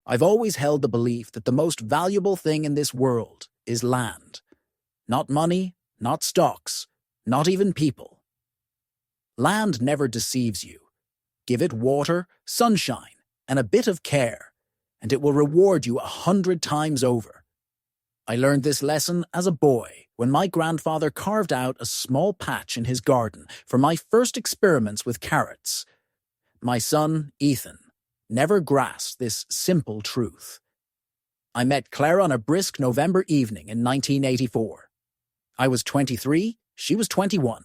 I've always held the belief that the most valuable thing in this world is land. Not money, not stocks, not even people. Land never deceives you. Give it water, sunshine, and a bit of care, and it will reward you 100 times over. I learned this lesson as a boy when my grandfather carved out a small patch in his garden for my first experiments with carrots. My son, Ethan, never grasped this simple truth. I met Clara on a brisk November evening in 1984. I was 23, she was 21.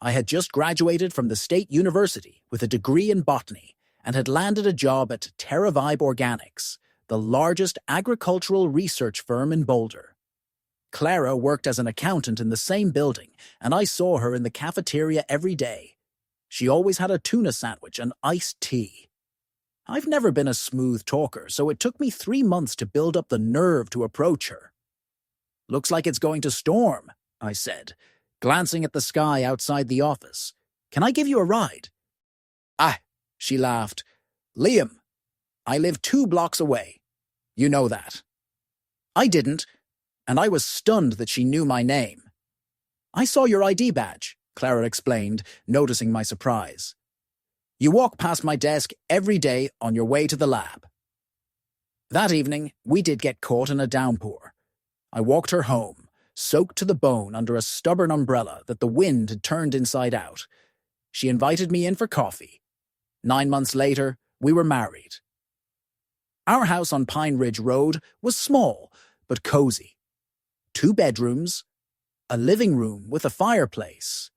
I had just graduated from the State University with a degree in botany and had landed a job at TerraVibe Organics, the largest agricultural research firm in Boulder. Clara worked as an accountant in the same building, and I saw her in the cafeteria every day. She always had a tuna sandwich and iced tea. I've never been a smooth talker, so it took me 3 months to build up the nerve to approach her. "Looks like it's going to storm," I said, glancing at the sky outside the office. "Can I give you a ride?" "Ah," she laughed. "Liam, I live 2 blocks away. You know that." I didn't, and I was stunned that she knew my name. "I saw your ID badge," Clara explained, noticing my surprise. "You walk past my desk every day on your way to the lab." That evening, we did get caught in a downpour. I walked her home, soaked to the bone under a stubborn umbrella that the wind had turned inside out. She invited me in for coffee. 9 months later, we were married. Our house on Pine Ridge Road was small, but cozy. 2 bedrooms, a living room with a fireplace,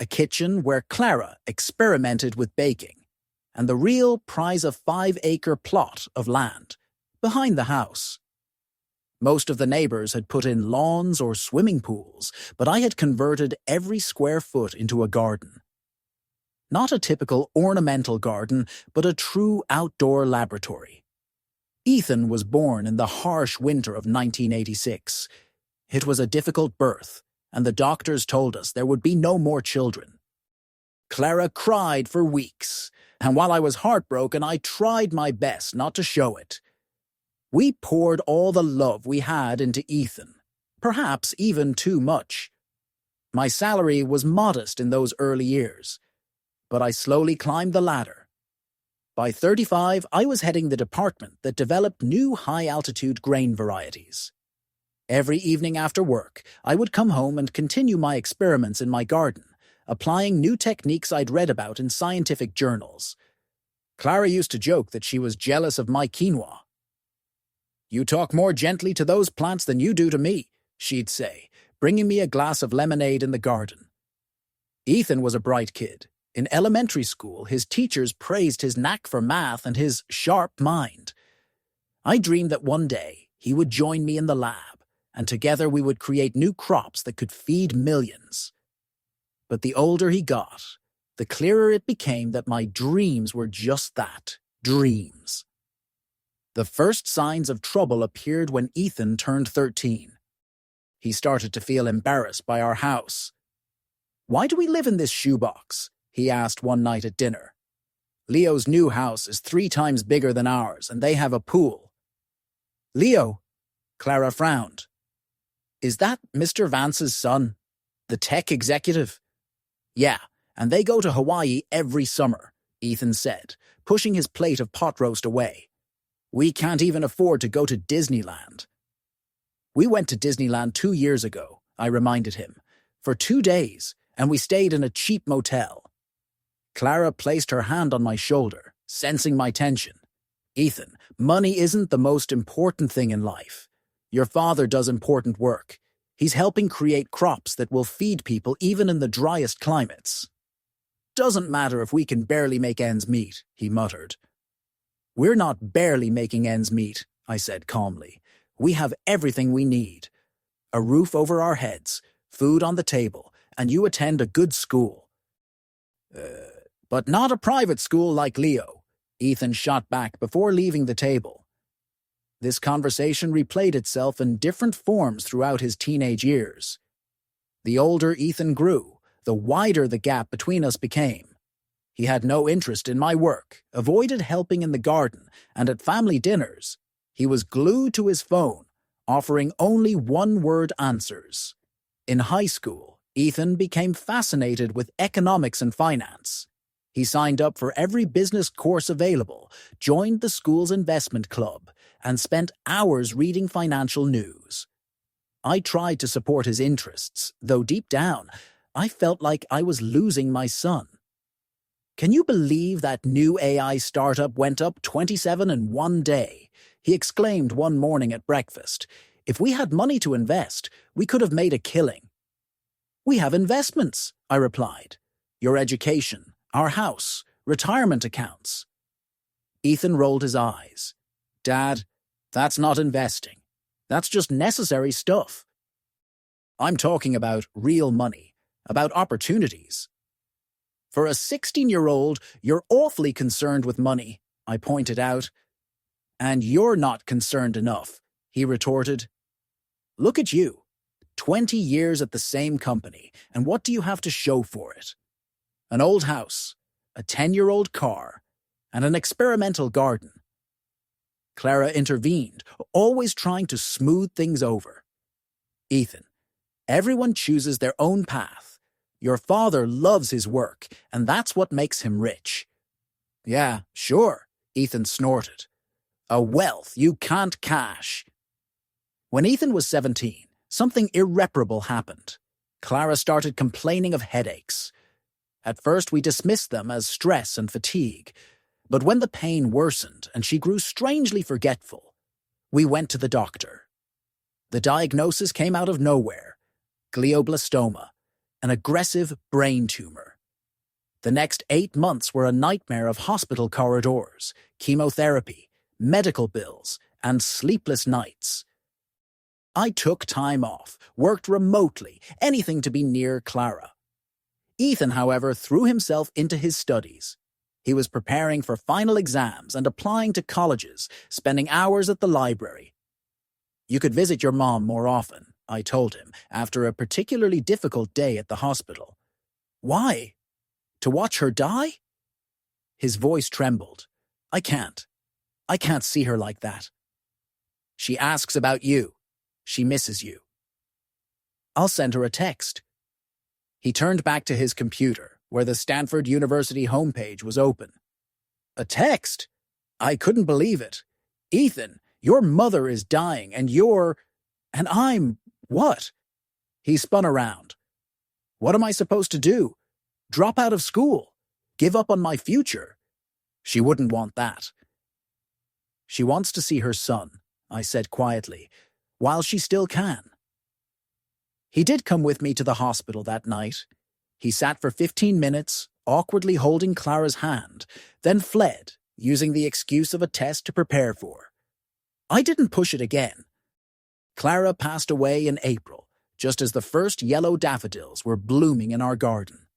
a kitchen where Clara experimented with baking, and the real prize of 5-acre plot of land behind the house. Most of the neighbors had put in lawns or swimming pools, but I had converted every square foot into a garden. Not a typical ornamental garden, but a true outdoor laboratory. Ethan was born in the harsh winter of 1986. It was a difficult birth, and the doctors told us there would be no more children. Clara cried for weeks, and while I was heartbroken, I tried my best not to show it. We poured all the love we had into Ethan, perhaps even too much. My salary was modest in those early years, but I slowly climbed the ladder. By 35, I was heading the department that developed new high-altitude grain varieties. Every evening after work, I would come home and continue my experiments in my garden, applying new techniques I'd read about in scientific journals. Clara used to joke that she was jealous of my quinoa. "You talk more gently to those plants than you do to me," she'd say, bringing me a glass of lemonade in the garden. Ethan was a bright kid. In elementary school, his teachers praised his knack for math and his sharp mind. I dreamed that one day he would join me in the lab, and together we would create new crops that could feed millions. But the older he got, the clearer it became that my dreams were just that, dreams. The first signs of trouble appeared when Ethan turned 13. He started to feel embarrassed by our house. "Why do we live in this shoebox?" he asked one night at dinner. "Leo's new house is 3 times bigger than ours, and they have a pool." "Leo?" Clara frowned. "Is that Mr. Vance's son? The tech executive?" "Yeah, and they go to Hawaii every summer," Ethan said, pushing his plate of pot roast away. "We can't even afford to go to Disneyland." "We went to Disneyland 2 years ago," I reminded him, "for 2 days, and we stayed in a cheap motel." Clara placed her hand on my shoulder, sensing my tension. "Ethan, money isn't the most important thing in life. Your father does important work. He's helping create crops that will feed people even in the driest climates." "Doesn't matter if we can barely make ends meet," he muttered. "We're not barely making ends meet," I said calmly. "We have everything we need. A roof over our heads, food on the table, and you attend a good school." But not a private school like Leo," Ethan shot back before leaving the table. This conversation replayed itself in different forms throughout his teenage years. The older Ethan grew, the wider the gap between us became. He had no interest in my work, avoided helping in the garden, and at family dinners, he was glued to his phone, offering only one-word answers. In high school, Ethan became fascinated with economics and finance. He signed up for every business course available, joined the school's investment club, and spent hours reading financial news. I tried to support his interests, though deep down, I felt like I was losing my son. "Can you believe that new AI startup went up 27 in one day?" he exclaimed one morning at breakfast. "If we had money to invest, we could have made a killing." "We have investments," I replied. "Your education, our house, retirement accounts." Ethan rolled his eyes. "Dad, that's not investing. That's just necessary stuff. I'm talking about real money, about opportunities." "For a 16-year-old, you're awfully concerned with money," I pointed out. "And you're not concerned enough," he retorted. "Look at you. 20 years at the same company, and what do you have to show for it? An old house, a 10-year-old car, and an experimental garden." Clara intervened, always trying to smooth things over. "Ethan, everyone chooses their own path. Your father loves his work, and that's what makes him rich." "Yeah, sure," Ethan snorted. "A wealth you can't cash." When Ethan was 17, something irreparable happened. Clara started complaining of headaches. At first, we dismissed them as stress and fatigue, but when the pain worsened and she grew strangely forgetful, we went to the doctor. The diagnosis came out of nowhere: glioblastoma, an aggressive brain tumor. The next 8 months were a nightmare of hospital corridors, chemotherapy, medical bills, and sleepless nights. I took time off, worked remotely, anything to be near Clara. Ethan, however, threw himself into his studies. He was preparing for final exams and applying to colleges, spending hours at the library. "You could visit your mom more often," I told him, after a particularly difficult day at the hospital. "Why? To watch her die?" His voice trembled. I can't see her like that." "She asks about you. She misses you." "I'll send her a text." He turned back to his computer, where the Stanford University homepage was open. "A text?" I couldn't believe it. "Ethan, your mother is dying, and I'm what?" He spun around. "What am I supposed to do? Drop out of school? Give up on my future?" She wouldn't want that. "She wants to see her son," I said quietly, "while she still can." He did come with me to the hospital that night. He sat for 15 minutes, awkwardly holding Clara's hand, then fled, using the excuse of a test to prepare for. I didn't push it again. Clara passed away in April, just as the first yellow daffodils were blooming in our garden.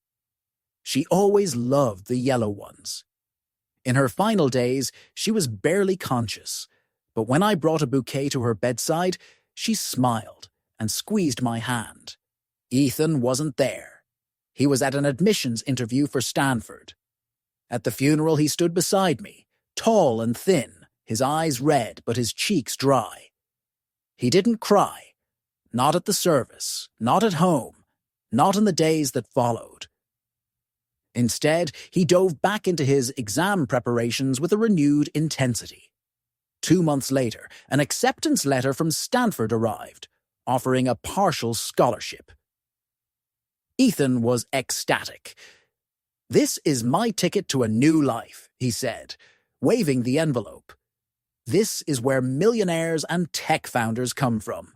She always loved the yellow ones. In her final days, she was barely conscious, but when I brought a bouquet to her bedside, she smiled and squeezed my hand. Ethan wasn't there. He was at an admissions interview for Stanford. At the funeral, he stood beside me, tall and thin, his eyes red but his cheeks dry. He didn't cry. Not at the service, not at home, not in the days that followed. Instead, he dove back into his exam preparations with a renewed intensity. 2 months later, an acceptance letter from Stanford arrived, offering a partial scholarship. Ethan was ecstatic. "This is my ticket to a new life," he said, waving the envelope. "This is where millionaires and tech founders come from."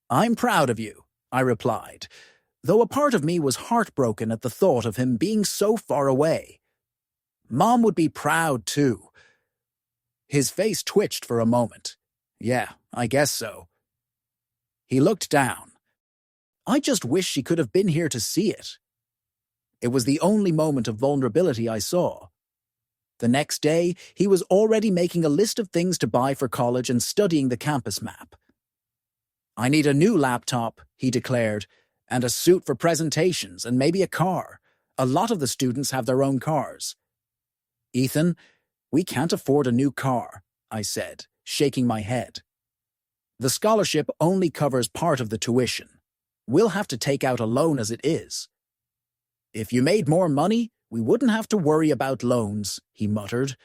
"I'm proud of you," I replied, though a part of me was heartbroken at the thought of him being so far away. "Mom would be proud, too." His face twitched for a moment. "Yeah, I guess so." He looked down. "I just wish she could have been here to see it." It was the only moment of vulnerability I saw. The next day, he was already making a list of things to buy for college and studying the campus map. "I need a new laptop," he declared, "and a suit for presentations and maybe a car. A lot of the students have their own cars. Ethan, we can't afford a new car, I said, shaking my head. The scholarship only covers part of the tuition. We'll have to take out a loan as it is. If you made more money, we wouldn't have to worry about loans, he muttered.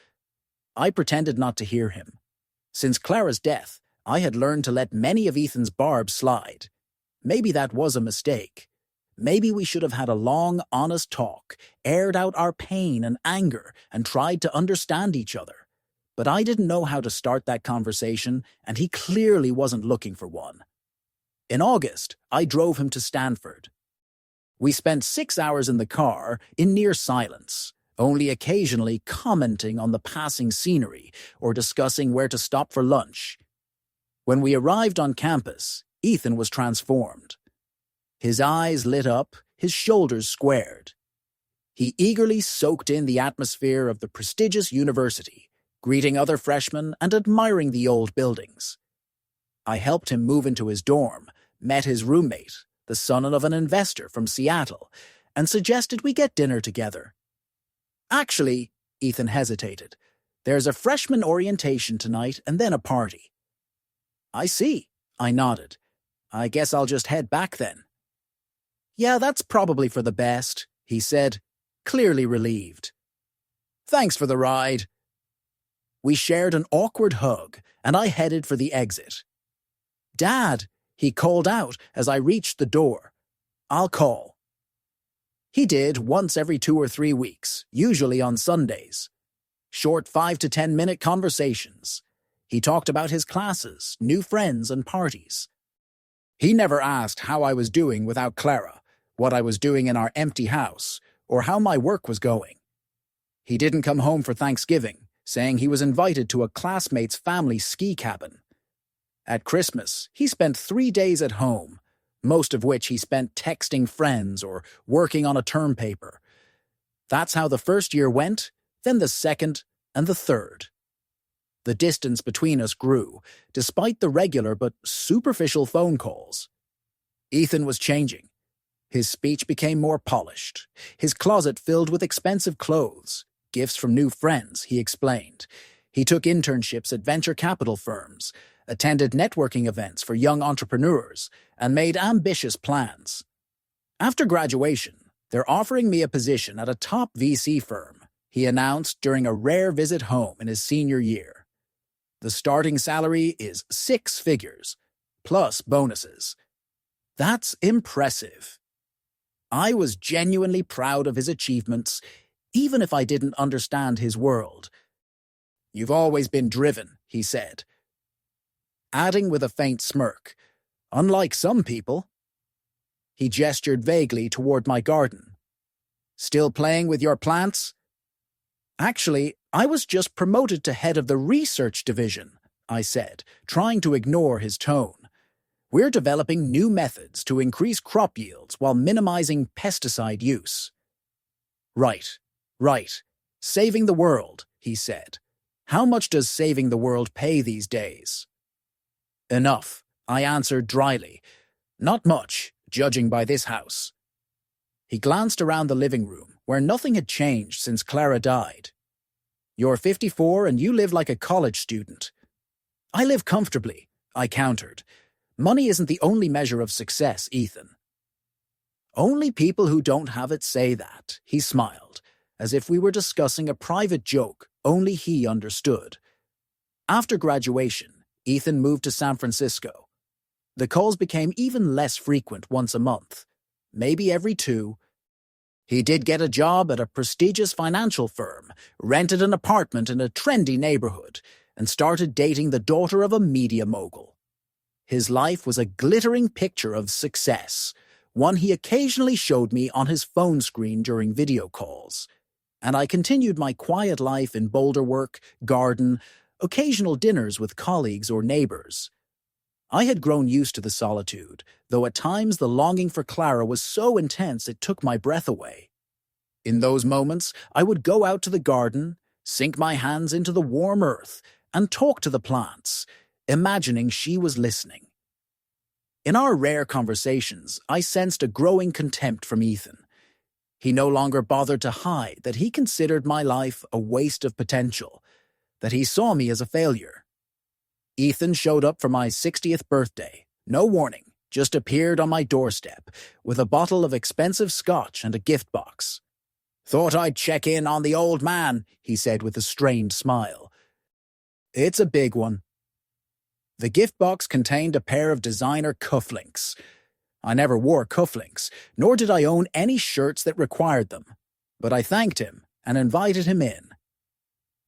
I pretended not to hear him. Since Clara's death, I had learned to let many of Ethan's barbs slide. Maybe that was a mistake. Maybe we should have had a long, honest talk, aired out our pain and anger, and tried to understand each other. But I didn't know how to start that conversation, and he clearly wasn't looking for one. In August, I drove him to Stanford. We spent 6 hours in the car in near silence, only occasionally commenting on the passing scenery or discussing where to stop for lunch. When we arrived on campus, Ethan was transformed. His eyes lit up, his shoulders squared. He eagerly soaked in the atmosphere of the prestigious university, greeting other freshmen and admiring the old buildings. I helped him move into his dorm, met his roommate, the son of an investor from Seattle, and suggested we get dinner together. Actually, Ethan hesitated. There's a freshman orientation tonight and then a party. I see, I nodded. I guess I'll just head back then. Yeah, that's probably for the best, he said, clearly relieved. Thanks for the ride. We shared an awkward hug, and I headed for the exit. Dad, he called out as I reached the door. I'll call. He did once every 2 or 3 weeks, usually on Sundays. Short 5 to 10 minute conversations. He talked about his classes, new friends, and parties. He never asked how I was doing without Clara, what I was doing in our empty house, or how my work was going. He didn't come home for Thanksgiving, saying he was invited to a classmate's family ski cabin. At Christmas, he spent 3 days at home, most of which he spent texting friends or working on a term paper. That's how the first year went, then the second, and the third. The distance between us grew, despite the regular but superficial phone calls. Ethan was changing. His speech became more polished, his closet filled with expensive clothes, gifts from new friends, he explained. He took internships at venture capital firms, attended networking events for young entrepreneurs, and made ambitious plans. After graduation, they're offering me a position at a top VC firm, he announced during a rare visit home in his senior year. The starting salary is 6 figures, plus bonuses. That's impressive. I was genuinely proud of his achievements, even if I didn't understand his world. You've always been driven, he said. Adding with a faint smirk, unlike some people. He gestured vaguely toward my garden. Still playing with your plants? Actually, I was just promoted to head of the research division, I said, trying to ignore his tone. We're developing new methods to increase crop yields while minimizing pesticide use. Right. Saving the world, he said. How much does saving the world pay these days? Enough, I answered dryly. Not much, judging by this house. He glanced around the living room, where nothing had changed since Clara died. You're 54 and you live like a college student. I live comfortably, I countered. Money isn't the only measure of success, Ethan. Only people who don't have it say that, he smiled, as if we were discussing a private joke only he understood. After graduation, Ethan moved to San Francisco. The calls became even less frequent once a month, maybe every 2. He did get a job at a prestigious financial firm, rented an apartment in a trendy neighborhood, and started dating the daughter of a media mogul. His life was a glittering picture of success, one he occasionally showed me on his phone screen during video calls. And I continued my quiet life in boulder work, garden, occasional dinners with colleagues or neighbors. I had grown used to the solitude, though at times the longing for Clara was so intense it took my breath away. In those moments, I would go out to the garden, sink my hands into the warm earth, and talk to the plants, imagining she was listening. In our rare conversations, I sensed a growing contempt from Ethan. He no longer bothered to hide that he considered my life a waste of potential, that he saw me as a failure. Ethan showed up for my 60th birthday, no warning, just appeared on my doorstep with a bottle of expensive scotch and a gift box. "Thought I'd check in on the old man," he said with a strained smile. "It's a big one." The gift box contained a pair of designer cufflinks. I never wore cufflinks, nor did I own any shirts that required them, but I thanked him and invited him in.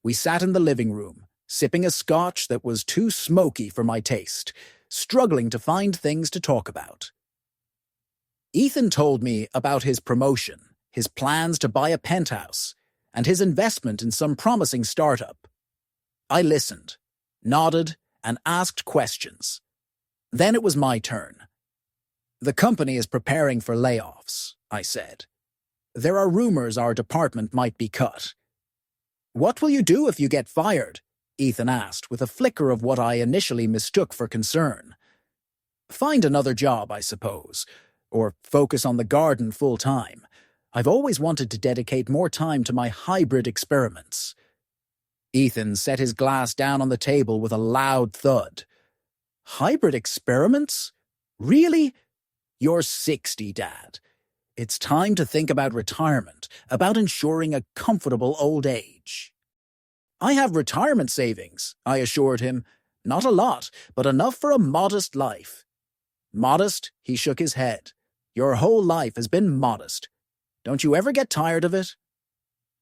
We sat in the living room, sipping a scotch that was too smoky for my taste, struggling to find things to talk about. Ethan told me about his promotion, his plans to buy a penthouse, and his investment in some promising startup. I listened, nodded, and asked questions. Then it was my turn. "The company is preparing for layoffs," I said. "There are rumors our department might be cut." "What will you do if you get fired?" Ethan asked, with a flicker of what I initially mistook for concern. "Find another job, I suppose, or focus on the garden full-time. I've always wanted to dedicate more time to my hybrid experiments." Ethan set his glass down on the table with a loud thud. "Hybrid experiments? Really? You're 60, Dad. It's time to think about retirement, about ensuring a comfortable old age." "I have retirement savings," I assured him. "Not a lot, but enough for a modest life." "Modest?" He shook his head. "Your whole life has been modest. Don't you ever get tired of it?"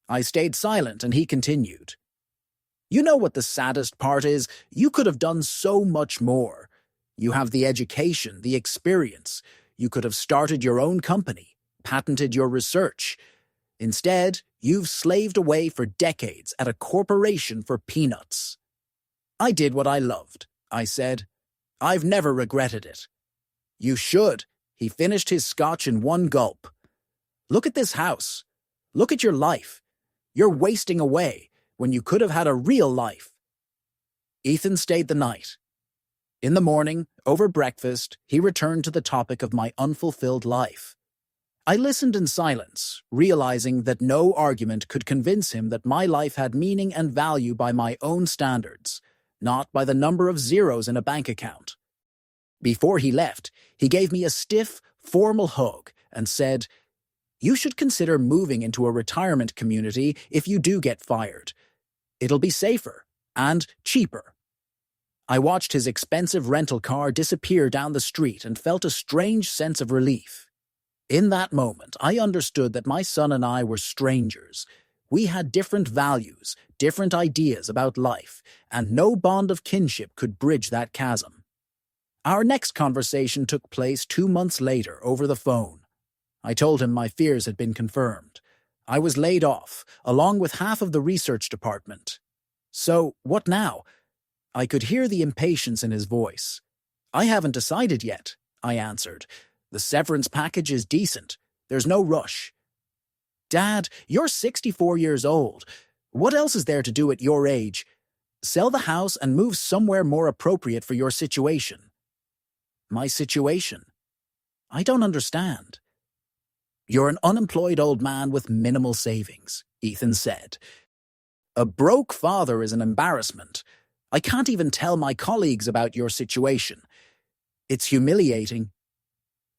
I stayed silent and he continued. "You know what the saddest part is? You could have done so much more. You have the education, the experience. You could have started your own company, patented your research. Instead, you've slaved away for decades at a corporation for peanuts." "I did what I loved," I said. "I've never regretted it." "You should." He finished his scotch in one gulp. "Look at this house. Look at your life. You're wasting away when you could have had a real life." Ethan stayed the night. In the morning, over breakfast, he returned to the topic of my unfulfilled life. I listened in silence, realizing that no argument could convince him that my life had meaning and value by my own standards, not by the number of zeros in a bank account. Before he left, he gave me a stiff, formal hug and said, "You should consider moving into a retirement community if you do get fired. It'll be safer and cheaper." I watched his expensive rental car disappear down the street and felt a strange sense of relief. In that moment, I understood that my son and I were strangers. We had different values, different ideas about life, and no bond of kinship could bridge that chasm. Our next conversation took place 2 months later over the phone. I told him my fears had been confirmed. I was laid off, along with half of the research department. "So, what now?" I could hear the impatience in his voice. "I haven't decided yet," I answered. "The severance package is decent. There's no rush." "Dad, you're 64 years old. What else is there to do at your age? Sell the house and move somewhere more appropriate for your situation." "My situation? I don't understand." "You're an unemployed old man with minimal savings," Ethan said. "A broke father is an embarrassment. I can't even tell my colleagues about your situation. It's humiliating."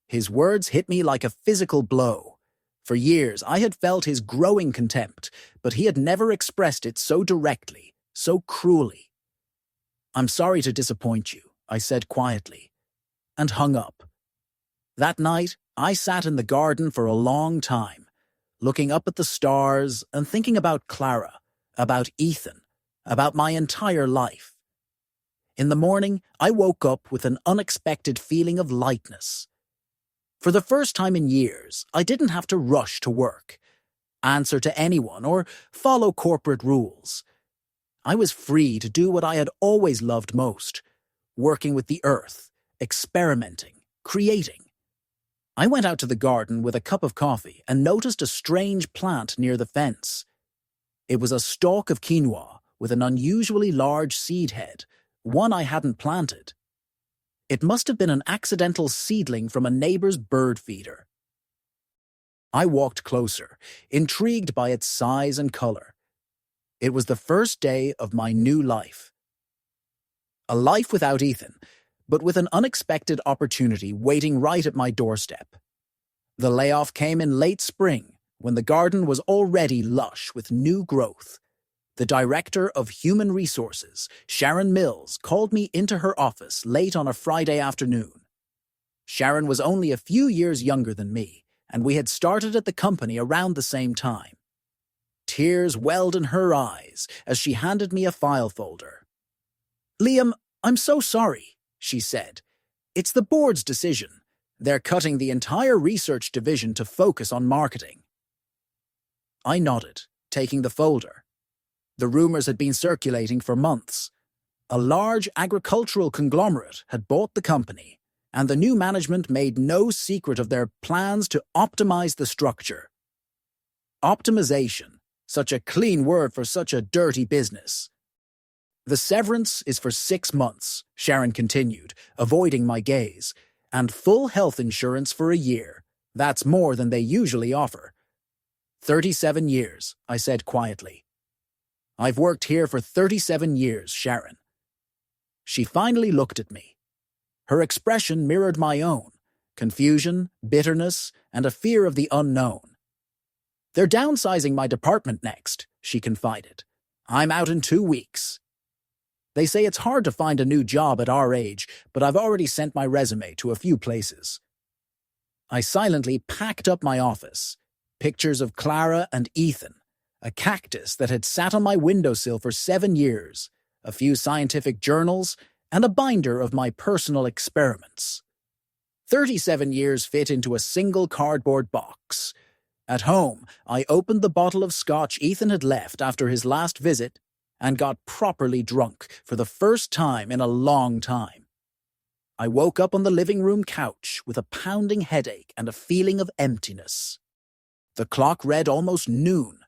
His words hit me like a physical blow. For years, I had felt his growing contempt, but he had never expressed it so directly, so cruelly. "I'm sorry to disappoint you," I said quietly, and hung up. That night, I sat in the garden for a long time, looking up at the stars and thinking about Clara, about Ethan, about my entire life. In the morning, I woke up with an unexpected feeling of lightness. For the first time in years, I didn't have to rush to work, answer to anyone, or follow corporate rules. I was free to do what I had always loved most, working with the earth, experimenting, creating. I went out to the garden with a cup of coffee and noticed a strange plant near the fence. It was a stalk of quinoa with an unusually large seed head, one I hadn't planted. It must have been an accidental seedling from a neighbor's bird feeder. I walked closer, intrigued by its size and color. It was the first day of my new life. A life without Ethan, but with an unexpected opportunity waiting right at my doorstep. The layoff came in late spring, when the garden was already lush with new growth. The director of human resources, Sharon Mills, called me into her office late on a Friday afternoon. Sharon was only a few years younger than me, and we had started at the company around the same time. Tears welled in her eyes as she handed me a file folder. "Liam, I'm so sorry," she said. "It's the board's decision. They're cutting the entire research division to focus on marketing." I nodded, taking the folder. The rumors had been circulating for months. A large agricultural conglomerate had bought the company, and the new management made no secret of their plans to optimize the structure. Optimization, such a clean word for such a dirty business. "The severance is for 6 months," Sharon continued, avoiding my gaze, "and full health insurance for a year. That's more than they usually offer." 37 years, I said quietly. "I've worked here for 37 years, Sharon." She finally looked at me. Her expression mirrored my own: confusion, bitterness, and a fear of the unknown. "They're downsizing my department next," she confided. "I'm out in 2 weeks. They say it's hard to find a new job at our age, but I've already sent my resume to a few places." I silently packed up my office. Pictures of Clara and Ethan, a cactus that had sat on my windowsill for 7 years, a few scientific journals, and a binder of my personal experiments. 37 years fit into a single cardboard box. At home, I opened the bottle of scotch Ethan had left after his last visit and got properly drunk for the first time in a long time. I woke up on the living room couch with a pounding headache and a feeling of emptiness. The clock read almost noon.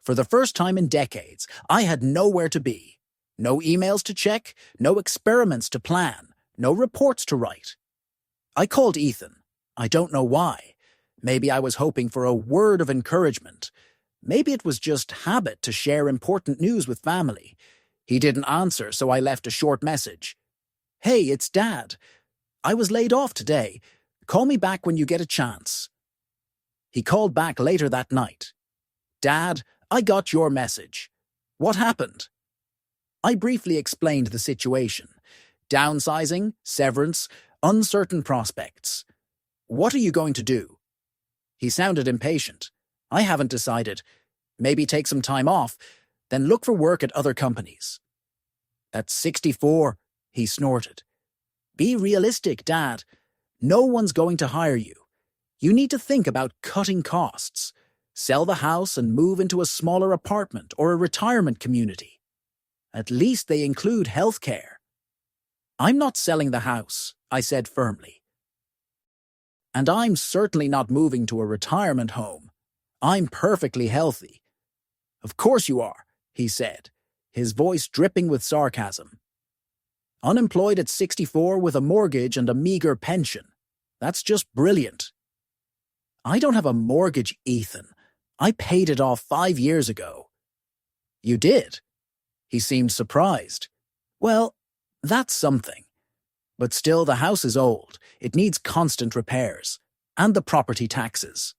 For the first time in decades, I had nowhere to be. No emails to check, no experiments to plan, no reports to write. I called Ethan. I don't know why. Maybe I was hoping for a word of encouragement. Maybe it was just habit to share important news with family. He didn't answer, so I left a short message. "Hey, it's Dad. I was laid off today. Call me back when you get a chance." He called back later that night. "Dad, I got your message. What happened?" I briefly explained the situation. Downsizing, severance, uncertain prospects. "What are you going to do?" He sounded impatient. "I haven't decided. Maybe take some time off, then look for work at other companies." "At 64, he snorted. "Be realistic, Dad. No one's going to hire you. You need to think about cutting costs. Sell the house and move into a smaller apartment or a retirement community. At least they include healthcare." "I'm not selling the house," I said firmly. "And I'm certainly not moving to a retirement home. I'm perfectly healthy." "Of course you are," he said, his voice dripping with sarcasm. "Unemployed at 64 with a mortgage and a meager pension. That's just brilliant." "I don't have a mortgage, Ethan. I paid it off 5 years ago." "You did?" He seemed surprised. "Well, that's something. But still, the house is old. It needs constant repairs. And the property taxes."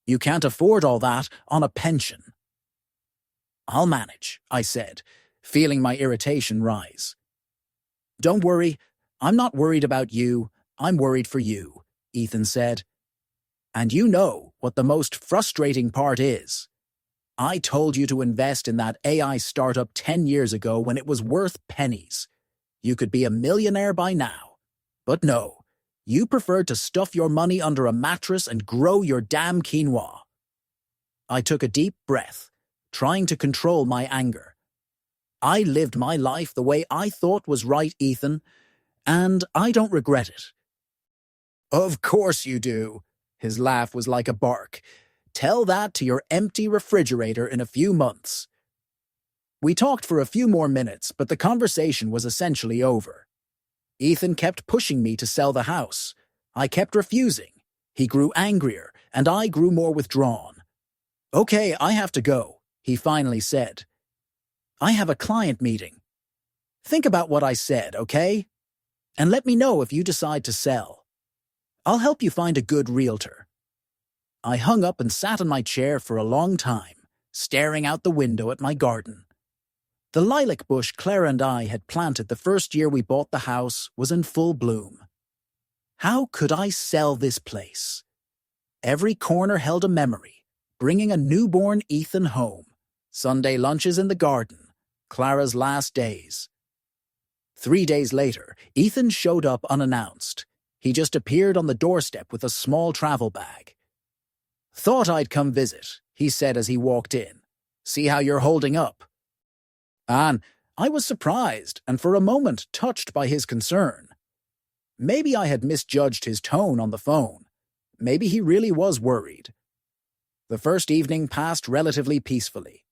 "You can't afford all that on a pension." "I'll manage," I said, feeling my irritation rise. "Don't worry. I'm not worried about you. I'm worried for you," Ethan said. "And you know what the most frustrating part is. I told you to invest in that AI startup 10 years ago when it was worth pennies. You could be a millionaire by now. But no, you preferred to stuff your money under a mattress and grow your damn quinoa." I took a deep breath, trying to control my anger. I lived my life the way I thought was right, Ethan, and I don't regret it. "Of course you do." His laugh was like a bark. "Tell that to your empty refrigerator in a few months." We talked for a few more minutes, but the conversation was essentially over. Ethan kept pushing me to sell the house. I kept refusing. He grew angrier, and I grew more withdrawn. "Okay, I have to go," he finally said. "I have a client meeting. Think about what I said, okay? And let me know if you decide to sell. I'll help you find a good realtor." I hung up and sat in my chair for a long time, staring out the window at my garden. The lilac bush Clara and I had planted the first year we bought the house was in full bloom. How could I sell this place? Every corner held a memory, bringing a newborn Ethan home. Sunday lunches in the garden, Clara's last days. 3 days later, Ethan showed up unannounced. He just appeared on the doorstep with a small travel bag. "Thought I'd come visit," he said as he walked in. "See how you're holding up." And I was surprised and for a moment touched by his concern. Maybe I had misjudged his tone on the phone. Maybe he really was worried. The first evening passed relatively peacefully.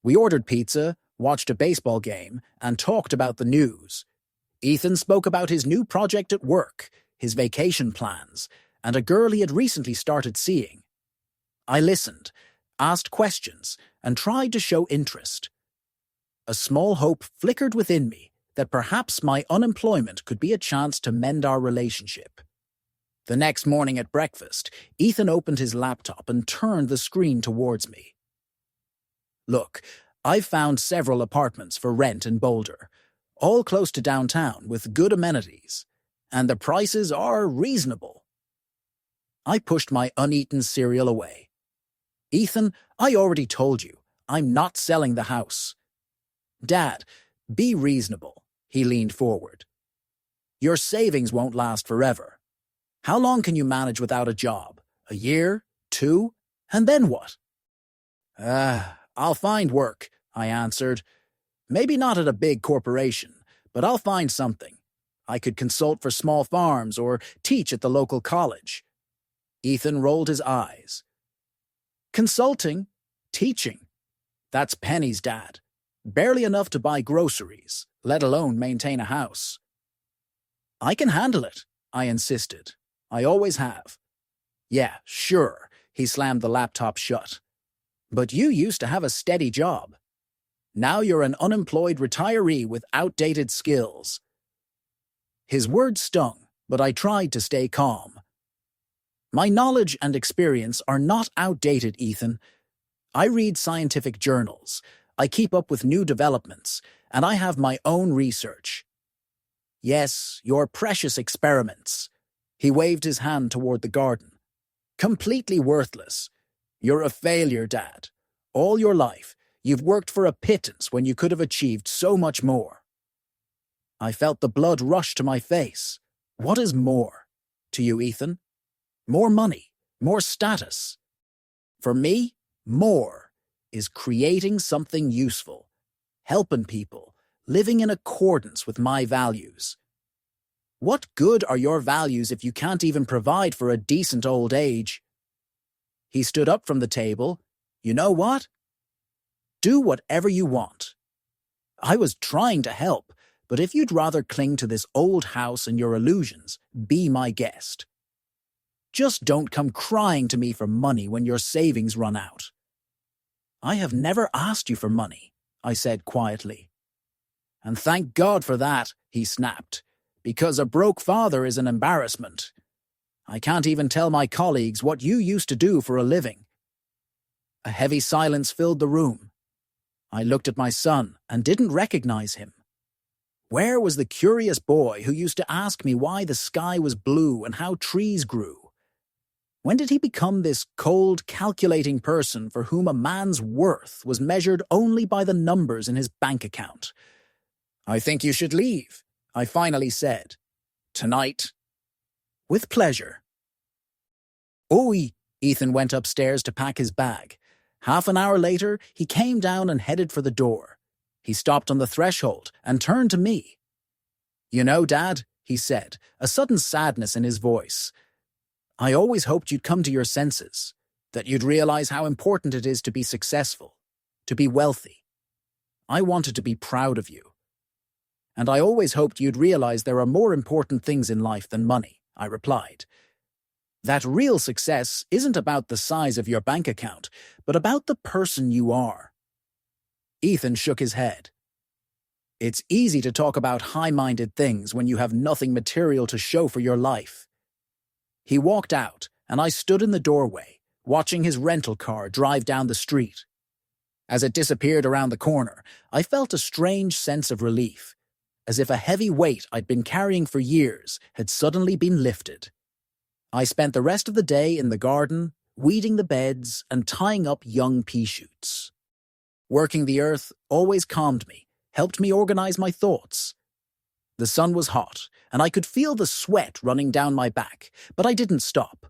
We ordered pizza, watched a baseball game, and talked about the news. Ethan spoke about his new project at work, his vacation plans, and a girl he had recently started seeing. I listened, asked questions, and tried to show interest. A small hope flickered within me that perhaps my unemployment could be a chance to mend our relationship. The next morning at breakfast, Ethan opened his laptop and turned the screen towards me. "Look, I've found several apartments for rent in Boulder, all close to downtown with good amenities, and the prices are reasonable." I pushed my uneaten cereal away. "Ethan, I already told you, I'm not selling the house." "Dad, be reasonable," he leaned forward. "Your savings won't last forever. How long can you manage without a job? A year? 2? And then what?" I'll find work," I answered. "Maybe not at a big corporation, but I'll find something. I could consult for small farms or teach at the local college." Ethan rolled his eyes. "Consulting? Teaching? That's pennies, Dad. Barely enough to buy groceries, let alone maintain a house." "I can handle it," I insisted. "I always have." "Yeah, sure," he slammed the laptop shut. "But you used to have a steady job. Now you're an unemployed retiree with outdated skills." His words stung, but I tried to stay calm. "My knowledge and experience are not outdated, Ethan. I read scientific journals, I keep up with new developments, and I have my own research." "Yes, your precious experiments." He waved his hand toward the garden. "Completely worthless. You're a failure, Dad. All your life, you've worked for a pittance when you could have achieved so much more." I felt the blood rush to my face. What is more to you, Ethan? More money, more status. For me, more is creating something useful, helping people, living in accordance with my values. What good are your values if you can't even provide for a decent old age? He stood up from the table. "You know what? Do whatever you want." I was trying to help, but if you'd rather cling to this old house and your illusions, be my guest. Just don't come crying to me for money when your savings run out. "I have never asked you for money," I said quietly. "And thank God for that," he snapped, "because a broke father is an embarrassment. I can't even tell my colleagues what you used to do for a living." A heavy silence filled the room. I looked at my son and didn't recognize him. Where was the curious boy who used to ask me why the sky was blue and how trees grew? When did he become this cold, calculating person for whom a man's worth was measured only by the numbers in his bank account? "I think you should leave," I finally said. "Tonight." "With pleasure." "Oi!" Ethan went upstairs to pack his bag. Half an hour later, he came down and headed for the door. He stopped on the threshold and turned to me. "You know, Dad," he said, a sudden sadness in his voice, "I always hoped you'd come to your senses, that you'd realize how important it is to be successful, to be wealthy. I wanted to be proud of you. And I always hoped you'd realize there are more important things in life than money," I replied. That real success isn't about the size of your bank account, but about the person you are. Ethan shook his head. It's easy to talk about high-minded things when you have nothing material to show for your life. He walked out, and I stood in the doorway, watching his rental car drive down the street. As it disappeared around the corner, I felt a strange sense of relief, as if a heavy weight I'd been carrying for years had suddenly been lifted. I spent the rest of the day in the garden, weeding the beds and tying up young pea shoots. Working the earth always calmed me, helped me organize my thoughts. The sun was hot, and I could feel the sweat running down my back, but I didn't stop.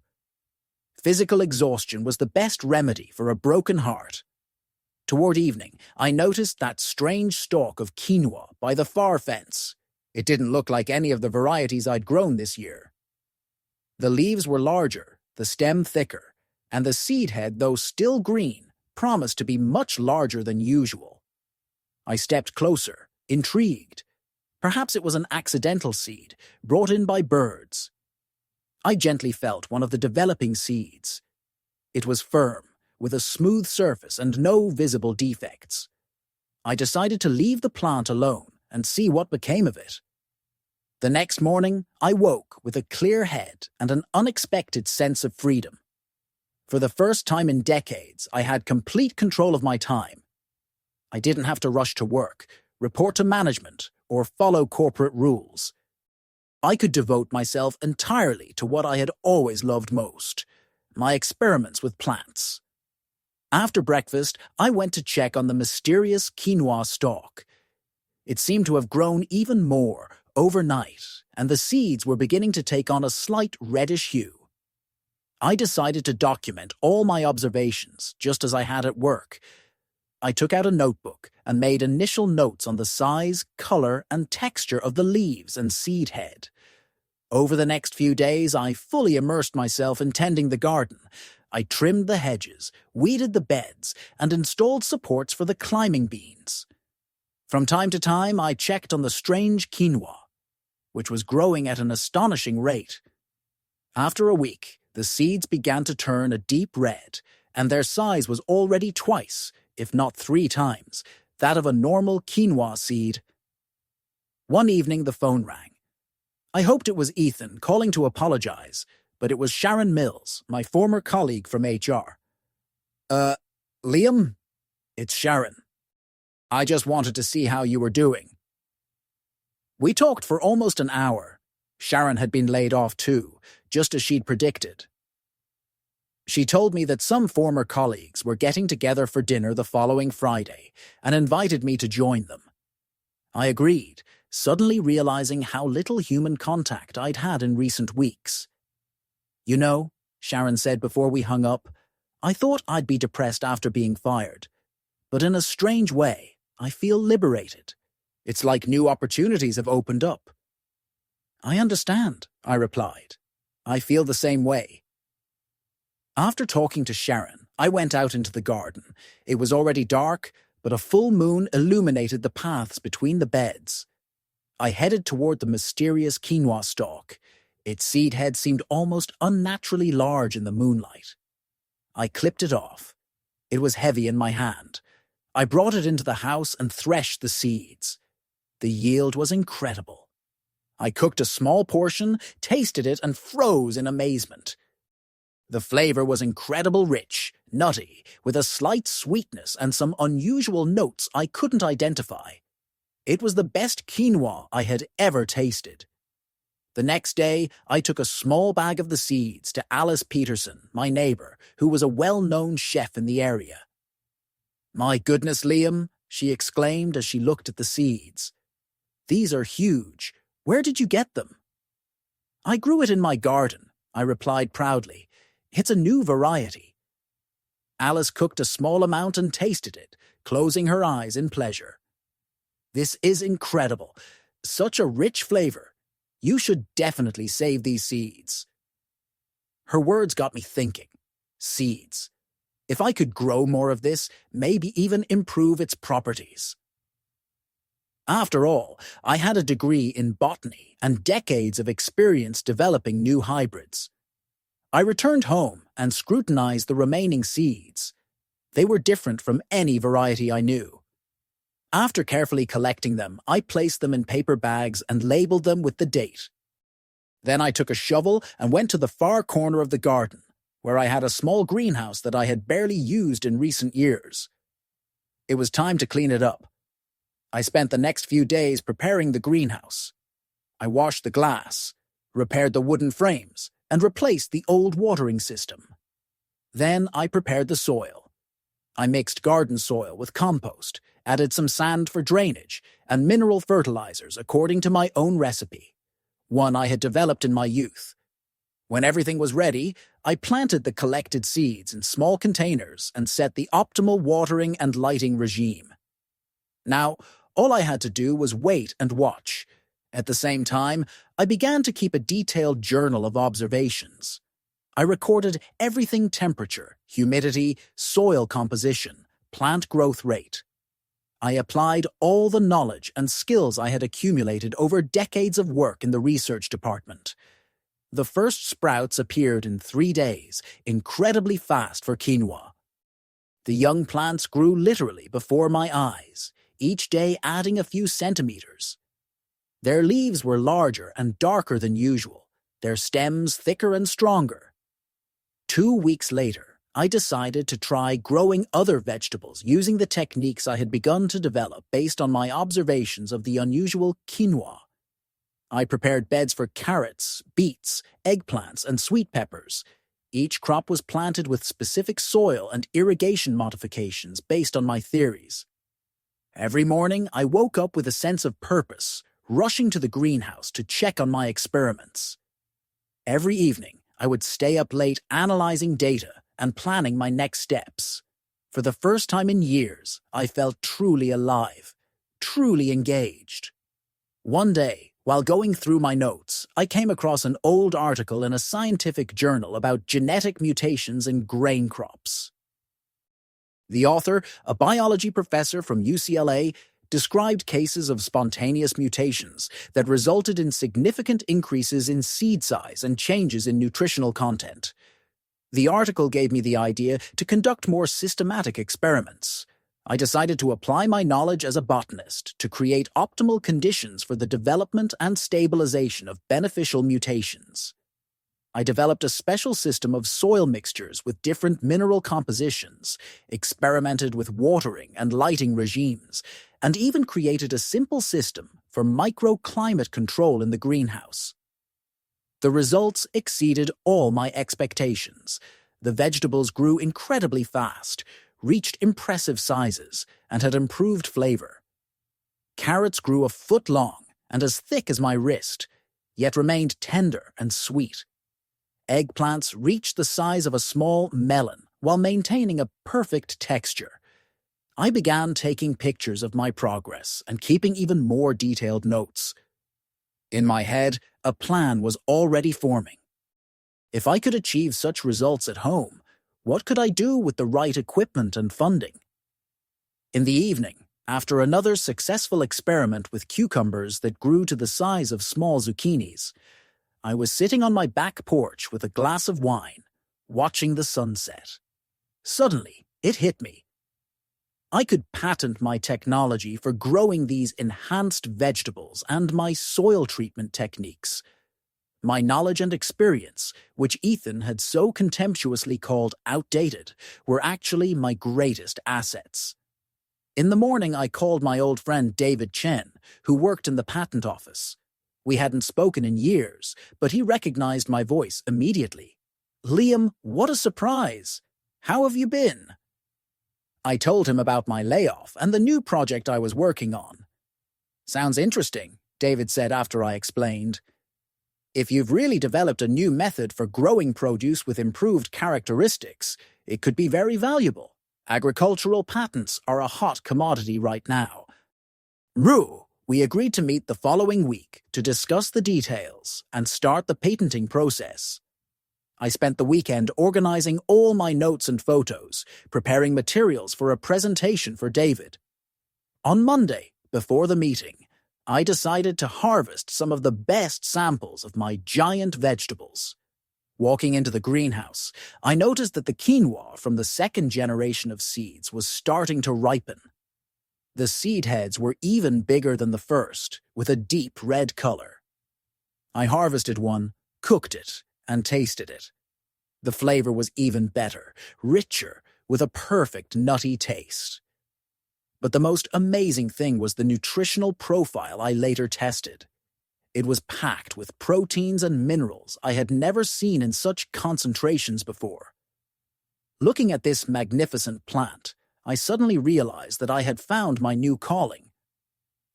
Physical exhaustion was the best remedy for a broken heart. Toward evening, I noticed that strange stalk of quinoa by the far fence. It didn't look like any of the varieties I'd grown this year. The leaves were larger, the stem thicker, and the seed head, though still green, promised to be much larger than usual. I stepped closer, intrigued. Perhaps it was an accidental seed, brought in by birds. I gently felt one of the developing seeds. It was firm, with a smooth surface and no visible defects. I decided to leave the plant alone and see what became of it. The next morning, I woke with a clear head and an unexpected sense of freedom. For the first time in decades, I had complete control of my time. I didn't have to rush to work, report to management, or follow corporate rules. I could devote myself entirely to what I had always loved most, my experiments with plants. After breakfast, I went to check on the mysterious quinoa stalk. It seemed to have grown even more overnight, and the seeds were beginning to take on a slight reddish hue. I decided to document all my observations, just as I had at work. I took out a notebook and made initial notes on the size, color, and texture of the leaves and seed head. Over the next few days, I fully immersed myself in tending the garden. I trimmed the hedges, weeded the beds, and installed supports for the climbing beans. From time to time, I checked on the strange quinoa, which was growing at an astonishing rate. After a week, the seeds began to turn a deep red, and their size was already twice, if not 3 times, that of a normal quinoa seed. One evening, the phone rang. I hoped it was Ethan calling to apologize, but it was Sharon Mills, my former colleague from HR. Liam? It's Sharon. I just wanted to see how you were doing. We talked for almost an hour. Sharon had been laid off too, just as she'd predicted. She told me that some former colleagues were getting together for dinner the following Friday and invited me to join them. I agreed, suddenly realizing how little human contact I'd had in recent weeks. You know, Sharon said before we hung up, I thought I'd be depressed after being fired. But in a strange way, I feel liberated. It's like new opportunities have opened up. I understand, I replied. I feel the same way. After talking to Sharon, I went out into the garden. It was already dark, but a full moon illuminated the paths between the beds. I headed toward the mysterious quinoa stalk. Its seed head seemed almost unnaturally large in the moonlight. I clipped it off. It was heavy in my hand. I brought it into the house and threshed the seeds. The yield was incredible. I cooked a small portion, tasted it, and froze in amazement. The flavor was incredibly rich, nutty, with a slight sweetness and some unusual notes I couldn't identify. It was the best quinoa I had ever tasted. The next day, I took a small bag of the seeds to Alice Peterson, my neighbor, who was a well-known chef in the area. "My goodness, Liam," she exclaimed as she looked at the seeds. "These are huge. Where did you get them?" "I grew it in my garden," I replied proudly. "It's a new variety." Alice cooked a small amount and tasted it, closing her eyes in pleasure. "This is incredible. Such a rich flavor. You should definitely save these seeds." Her words got me thinking. Seeds. If I could grow more of this, maybe even improve its properties. After all, I had a degree in botany and decades of experience developing new hybrids. I returned home and scrutinized the remaining seeds. They were different from any variety I knew. After carefully collecting them, I placed them in paper bags and labeled them with the date. Then I took a shovel and went to the far corner of the garden, where I had a small greenhouse that I had barely used in recent years. It was time to clean it up. I spent the next few days preparing the greenhouse. I washed the glass, repaired the wooden frames, and replaced the old watering system. Then I prepared the soil. I mixed garden soil with compost, added some sand for drainage, and mineral fertilizers according to my own recipe, one I had developed in my youth. When everything was ready, I planted the collected seeds in small containers and set the optimal watering and lighting regime. Now, all I had to do was wait and watch. At the same time, I began to keep a detailed journal of observations. I recorded everything: temperature, humidity, soil composition, plant growth rate. I applied all the knowledge and skills I had accumulated over decades of work in the research department. The first sprouts appeared in 3 days, incredibly fast for quinoa. The young plants grew literally before my eyes, each day adding a few centimeters. Their leaves were larger and darker than usual, their stems thicker and stronger. 2 weeks later, I decided to try growing other vegetables using the techniques I had begun to develop based on my observations of the unusual quinoa. I prepared beds for carrots, beets, eggplants, and sweet peppers. Each crop was planted with specific soil and irrigation modifications based on my theories. Every morning, I woke up with a sense of purpose, rushing to the greenhouse to check on my experiments. Every evening, I would stay up late analyzing data and planning my next steps. For the first time in years, I felt truly alive, truly engaged. One day, while going through my notes, I came across an old article in a scientific journal about genetic mutations in grain crops. The author, a biology professor from UCLA, described cases of spontaneous mutations that resulted in significant increases in seed size and changes in nutritional content. The article gave me the idea to conduct more systematic experiments. I decided to apply my knowledge as a botanist to create optimal conditions for the development and stabilization of beneficial mutations. I developed a special system of soil mixtures with different mineral compositions, experimented with watering and lighting regimes, and even created a simple system for microclimate control in the greenhouse. The results exceeded all my expectations. The vegetables grew incredibly fast, reached impressive sizes, and had improved flavor. Carrots grew a foot long and as thick as my wrist, yet remained tender and sweet. Eggplants reached the size of a small melon while maintaining a perfect texture. I began taking pictures of my progress and keeping even more detailed notes. In my head, a plan was already forming. If I could achieve such results at home, what could I do with the right equipment and funding? In the evening, after another successful experiment with cucumbers that grew to the size of small zucchinis, I was sitting on my back porch with a glass of wine, watching the sunset. Suddenly, it hit me. I could patent my technology for growing these enhanced vegetables and my soil treatment techniques. My knowledge and experience, which Ethan had so contemptuously called outdated, were actually my greatest assets. In the morning, I called my old friend David Chen, who worked in the patent office. We hadn't spoken in years, but he recognized my voice immediately. "Liam, what a surprise! How have you been?" I told him about my layoff and the new project I was working on. "Sounds interesting," David said after I explained. "If you've really developed a new method for growing produce with improved characteristics, it could be very valuable. Agricultural patents are a hot commodity right now." We agreed to meet the following week to discuss the details and start the patenting process. I spent the weekend organizing all my notes and photos, preparing materials for a presentation for David. On Monday, before the meeting, I decided to harvest some of the best samples of my giant vegetables. Walking into the greenhouse, I noticed that the quinoa from the second generation of seeds was starting to ripen. The seed heads were even bigger than the first, with a deep red color. I harvested one, cooked it, and tasted it. The flavor was even better, richer, with a perfect nutty taste. But the most amazing thing was the nutritional profile I later tested. It was packed with proteins and minerals I had never seen in such concentrations before. Looking at this magnificent plant, I suddenly realized that I had found my new calling.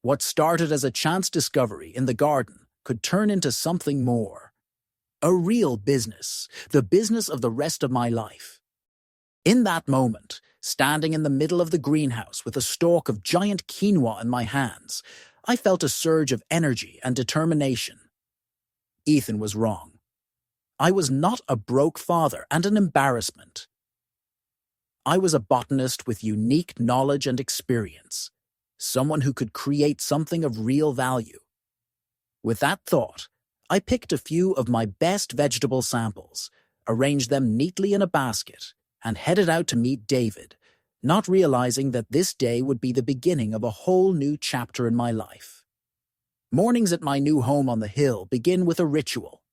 What started as a chance discovery in the garden could turn into something more. A real business, the business of the rest of my life. In that moment, standing in the middle of the greenhouse with a stalk of giant quinoa in my hands, I felt a surge of energy and determination. Ethan was wrong. I was not a broke father and an embarrassment. I was a botanist with unique knowledge and experience, someone who could create something of real value. With that thought, I picked a few of my best vegetable samples, arranged them neatly in a basket, and headed out to meet David, not realizing that this day would be the beginning of a whole new chapter in my life. Mornings at my new home on the hill begin with a ritual.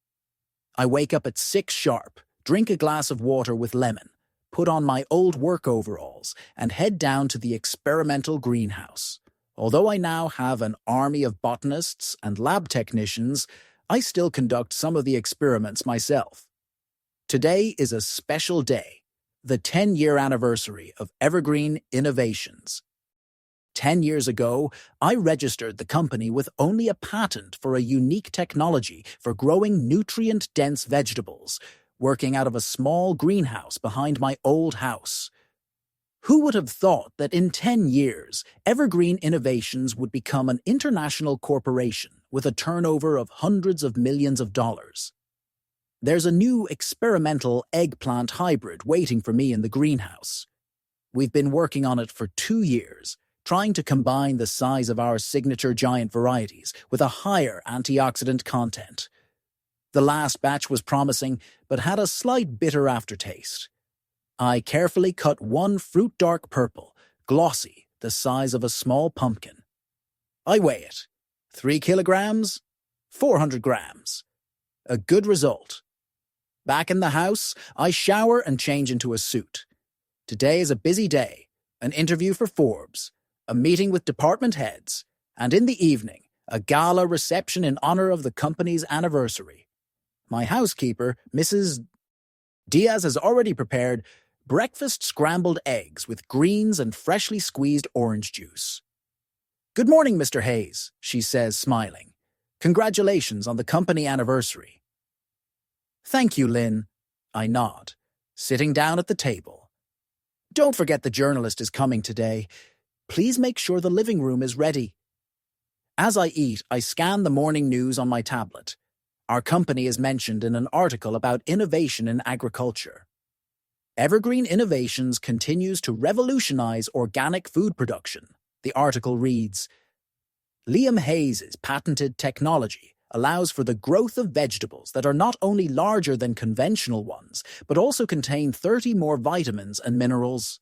I wake up at 6 sharp, drink a glass of water with lemon, put on my old work overalls, and head down to the experimental greenhouse. Although I now have an army of botanists and lab technicians, I still conduct some of the experiments myself. Today is a special day, the 10-year anniversary of Evergreen Innovations. 10 years ago, I registered the company with only a patent for a unique technology for growing nutrient-dense vegetables, working out of a small greenhouse behind my old house. Who would have thought that in 10 years, Evergreen Innovations would become an international corporation with a turnover of hundreds of millions of dollars? There's a new experimental eggplant hybrid waiting for me in the greenhouse. We've been working on it for 2 years, trying to combine the size of our signature giant varieties with a higher antioxidant content. The last batch was promising, but had a slight bitter aftertaste. I carefully cut one fruit dark purple, glossy, the size of a small pumpkin. I weigh it. 3 kilograms, 400 grams. A good result. Back in the house, I shower and change into a suit. Today is a busy day, an interview for Forbes, a meeting with department heads, and in the evening, a gala reception in honor of the company's anniversary. My housekeeper, Mrs. Diaz, has already prepared breakfast scrambled eggs with greens and freshly squeezed orange juice. "Good morning, Mr. Hayes," she says, smiling. "Congratulations on the company anniversary." "Thank you, Lynn," I nod, sitting down at the table. "Don't forget the journalist is coming today. Please make sure the living room is ready." As I eat, I scan the morning news on my tablet. Our company is mentioned in an article about innovation in agriculture. Evergreen Innovations continues to revolutionize organic food production. The article reads, Liam Hayes' patented technology allows for the growth of vegetables that are not only larger than conventional ones, but also contain 30 more vitamins and minerals.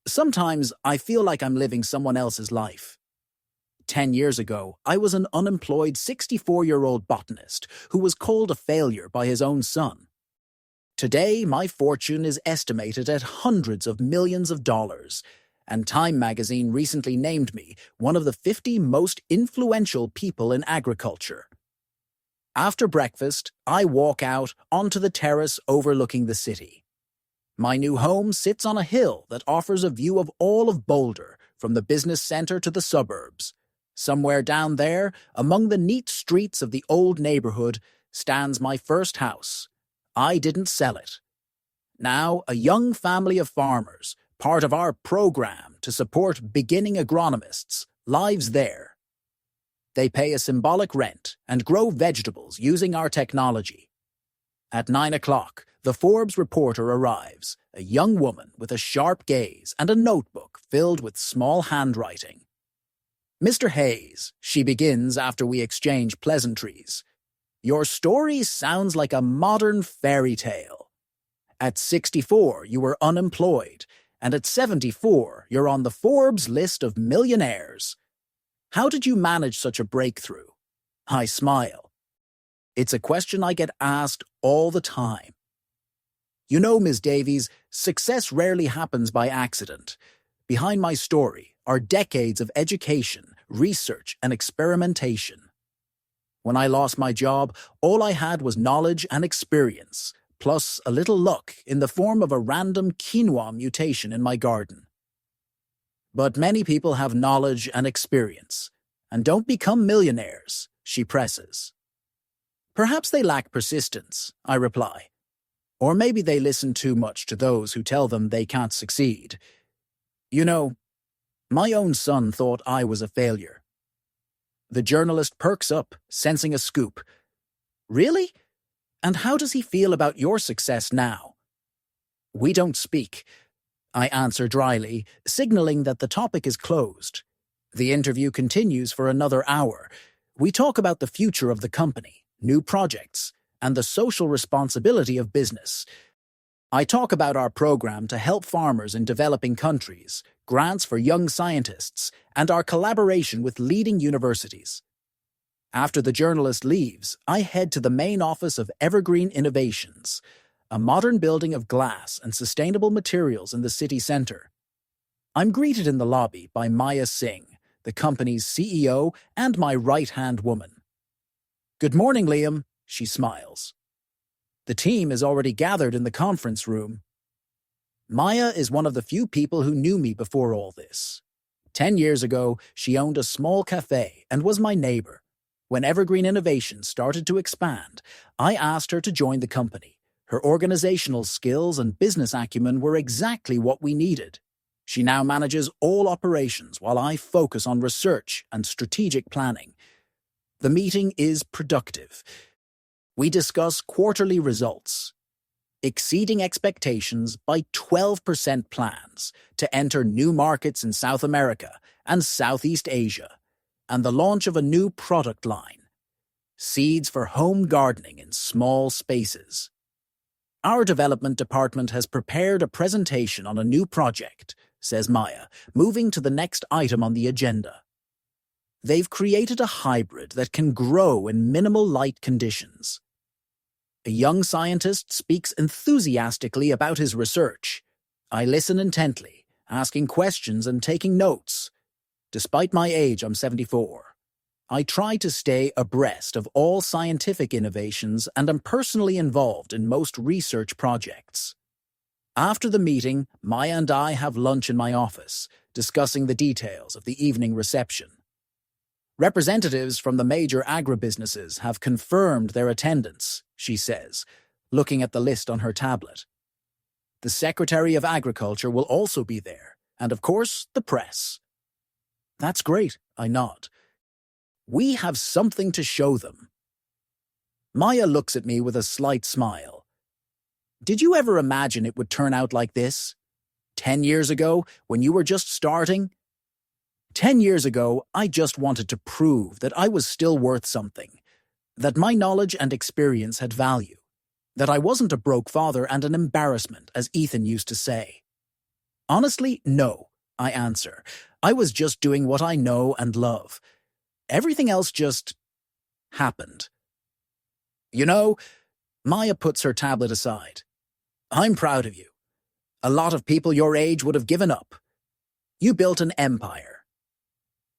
Sometimes I feel like I'm living someone else's life. 10 years ago, I was an unemployed 64-year-old botanist who was called a failure by his own son. Today, my fortune is estimated at hundreds of millions of dollars, and Time magazine recently named me one of the 50 most influential people in agriculture. After breakfast, I walk out onto the terrace overlooking the city. My new home sits on a hill that offers a view of all of Boulder, from the business center to the suburbs. Somewhere down there, among the neat streets of the old neighborhood, stands my first house. I didn't sell it. Now, a young family of farmers, part of our program to support beginning agronomists, lives there. They pay a symbolic rent and grow vegetables using our technology. At 9 o'clock, the Forbes reporter arrives, a young woman with a sharp gaze and a notebook filled with small handwriting. "Mr. Hayes," she begins after we exchange pleasantries, Your story sounds like a modern fairy tale. At 64, you were unemployed, and at 74, you're on the Forbes list of millionaires. How did you manage such a breakthrough? I smile. It's a question I get asked all the time. You know, Ms. Davies, success rarely happens by accident. Behind my story are decades of education, research, and experimentation. When I lost my job, all I had was knowledge and experience, plus a little luck in the form of a random quinoa mutation in my garden. But many people have knowledge and experience, and don't become millionaires, she presses. Perhaps they lack persistence, I reply. Or maybe they listen too much to those who tell them they can't succeed. You know, my own son thought I was a failure. The journalist perks up, sensing a scoop. Really? And how does he feel about your success now? We don't speak, I answer dryly, signaling that the topic is closed. The interview continues for another hour. We talk about the future of the company, new projects, and the social responsibility of business. I talk about our program to help farmers in developing countries, grants for young scientists, and our collaboration with leading universities. After the journalist leaves, I head to the main office of Evergreen Innovations, a modern building of glass and sustainable materials in the city center. I'm greeted in the lobby by Maya Singh, the company's CEO and my right-hand woman. Good morning, Liam, she smiles. The team is already gathered in the conference room. Maya is one of the few people who knew me before all this. 10 years ago, she owned a small cafe and was my neighbor. When Evergreen Innovations started to expand, I asked her to join the company. Her organizational skills and business acumen were exactly what we needed. She now manages all operations while I focus on research and strategic planning. The meeting is productive. We discuss quarterly results, exceeding expectations by 12% plans to enter new markets in South America and Southeast Asia, and the launch of a new product line, seeds for home gardening in small spaces. Our development department has prepared a presentation on a new project, says Maya, moving to the next item on the agenda. They've created a hybrid that can grow in minimal light conditions. A young scientist speaks enthusiastically about his research. I listen intently, asking questions and taking notes. Despite my age, I'm 74. I try to stay abreast of all scientific innovations and am personally involved in most research projects. After the meeting, Maya and I have lunch in my office, discussing the details of the evening reception. Representatives from the major agribusinesses have confirmed their attendance, she says, looking at the list on her tablet. The Secretary of Agriculture will also be there, and of course, the press. That's great, I nod. We have something to show them. Maya looks at me with a slight smile. Did you ever imagine it would turn out like this? 10 years ago, when you were just starting? 10 years ago, I just wanted to prove that I was still worth something, that my knowledge and experience had value, that I wasn't a broke father and an embarrassment, as Ethan used to say. Honestly, no, I answer. I was just doing what I know and love. Everything else just happened. You know, Maya puts her tablet aside. I'm proud of you. A lot of people your age would have given up. You built an empire.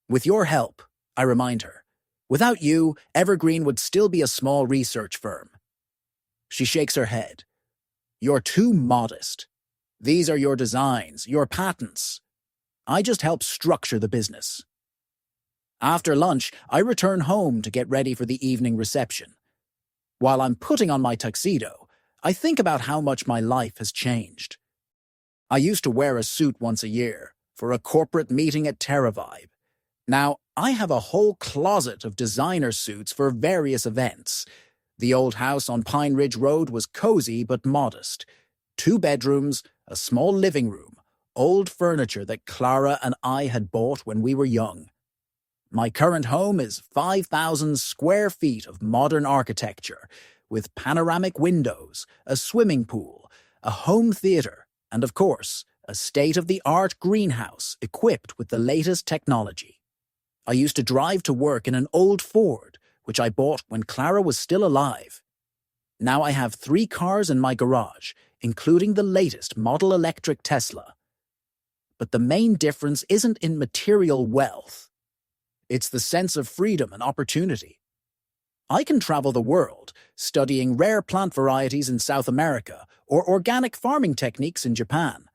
With your help, I remind her. Without you, Evergreen would still be a small research firm. She shakes her head. You're too modest. These are your designs, your patents. I just help structure the business. After lunch, I return home to get ready for the evening reception. While I'm putting on my tuxedo, I think about how much my life has changed. I used to wear a suit once a year for a corporate meeting at TerraVibe. Now, I have a whole closet of designer suits for various events. The old house on Pine Ridge Road was cozy but modest. 2 bedrooms, a small living room, old furniture that Clara and I had bought when we were young. My current home is 5,000 square feet of modern architecture, with panoramic windows, a swimming pool, a home theater, and of course, a state-of-the-art greenhouse equipped with the latest technology. I used to drive to work in an old Ford, which I bought when Clara was still alive. Now I have 3 cars in my garage, including the latest model electric Tesla. But the main difference isn't in material wealth. It's the sense of freedom and opportunity. I can travel the world, studying rare plant varieties in South America or organic farming techniques in Japan.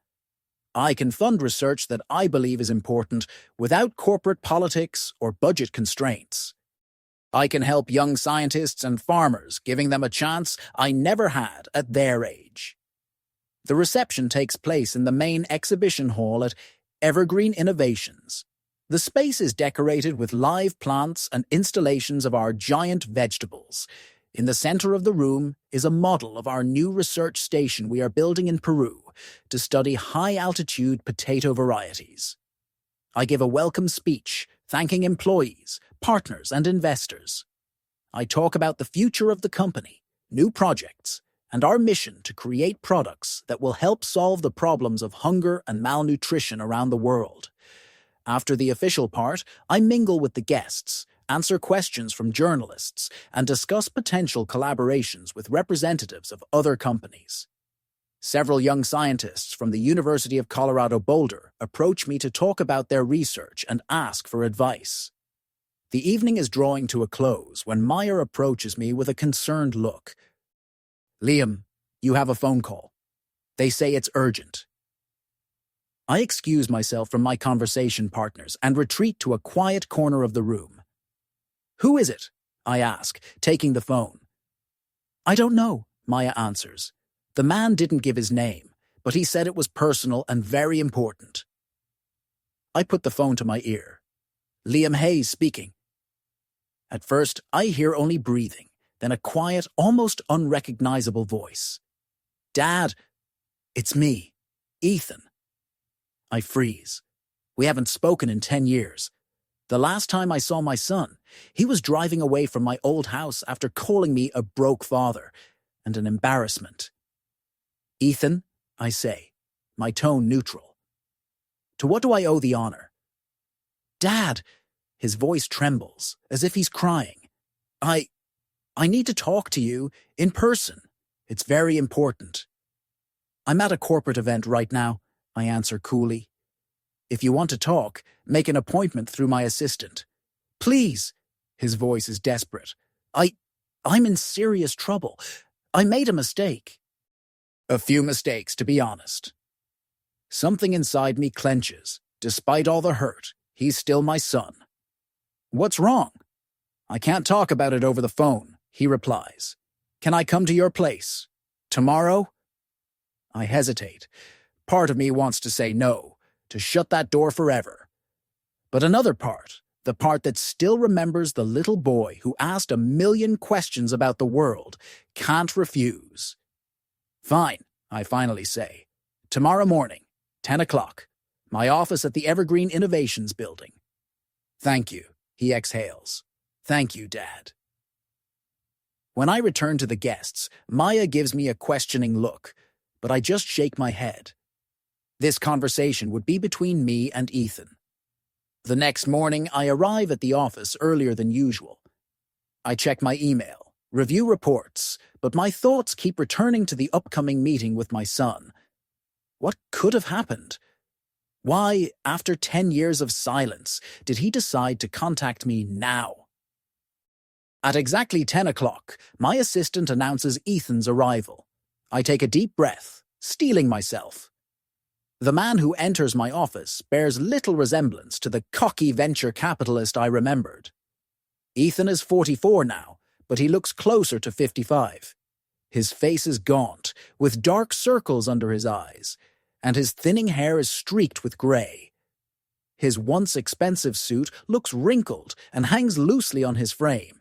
I can fund research that I believe is important without corporate politics or budget constraints. I can help young scientists and farmers, giving them a chance I never had at their age. The reception takes place in the main exhibition hall at Evergreen Innovations. The space is decorated with live plants and installations of our giant vegetables. In the center of the room is a model of our new research station we are building in Peru to study high-altitude potato varieties. I give a welcome speech, thanking employees, partners, and investors. I talk about the future of the company, new projects, and our mission to create products that will help solve the problems of hunger and malnutrition around the world. After the official part, I mingle with the guests, answer questions from journalists, and discuss potential collaborations with representatives of other companies. Several young scientists from the University of Colorado Boulder approach me to talk about their research and ask for advice. The evening is drawing to a close when Meyer approaches me with a concerned look. "Liam, you have a phone call. They say it's urgent." I excuse myself from my conversation partners and retreat to a quiet corner of the room. "Who is it?" I ask, taking the phone. "I don't know," Maya answers. "The man didn't give his name, but he said it was personal and very important." I put the phone to my ear. Liam Hayes speaking. At first, I hear only breathing, then a quiet, almost unrecognizable voice. "Dad, it's me, Ethan." I freeze. We haven't spoken in 10 years. The last time I saw my son, he was driving away from my old house after calling me a broke father and an embarrassment. "Ethan," I say, my tone neutral. "To what do I owe the honor?" "Dad," his voice trembles, as if he's crying. I need to talk to you in person. It's very important." "I'm at a corporate event right now," I answer coolly. "If you want to talk, make an appointment through my assistant." "Please," his voice is desperate. I'm in serious trouble. I made a mistake." "A few mistakes, to be honest." Something inside me clenches. Despite all the hurt, he's still my son. "What's wrong?" "I can't talk about it over the phone," he replies. "Can I come to your place? Tomorrow?" I hesitate. Part of me wants to say no, to shut that door forever. But another part, the part that still remembers the little boy who asked 1,000,000 questions about the world, can't refuse. "Fine," I finally say. "Tomorrow morning, 10 o'clock. My office at the Evergreen Innovations building." "Thank you," he exhales. "Thank you, Dad." When I return to the guests, Maya gives me a questioning look, but I just shake my head. This conversation would be between me and Ethan. The next morning, I arrive at the office earlier than usual. I check my email, review reports, but my thoughts keep returning to the upcoming meeting with my son. What could have happened? Why, after 10 years of silence, did he decide to contact me now? At exactly 10 o'clock, my assistant announces Ethan's arrival. I take a deep breath, steeling myself. The man who enters my office bears little resemblance to the cocky venture capitalist I remembered. Ethan is 44 now, but he looks closer to 55. His face is gaunt, with dark circles under his eyes, and his thinning hair is streaked with gray. His once expensive suit looks wrinkled and hangs loosely on his frame,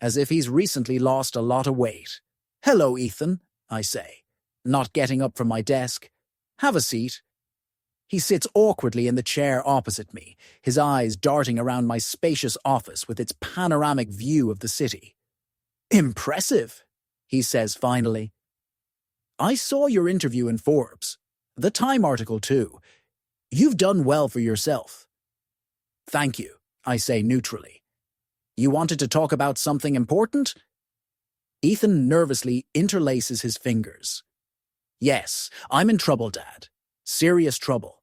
as if he's recently lost a lot of weight. "Hello, Ethan," I say, not getting up from my desk. "Have a seat." He sits awkwardly in the chair opposite me, his eyes darting around my spacious office with its panoramic view of the city. "Impressive," he says finally. "I saw your interview in Forbes. The Time article, too. You've done well for yourself." "Thank you," I say neutrally. "You wanted to talk about something important?" Ethan nervously interlaces his fingers. "Yes, I'm in trouble, Dad. Serious trouble."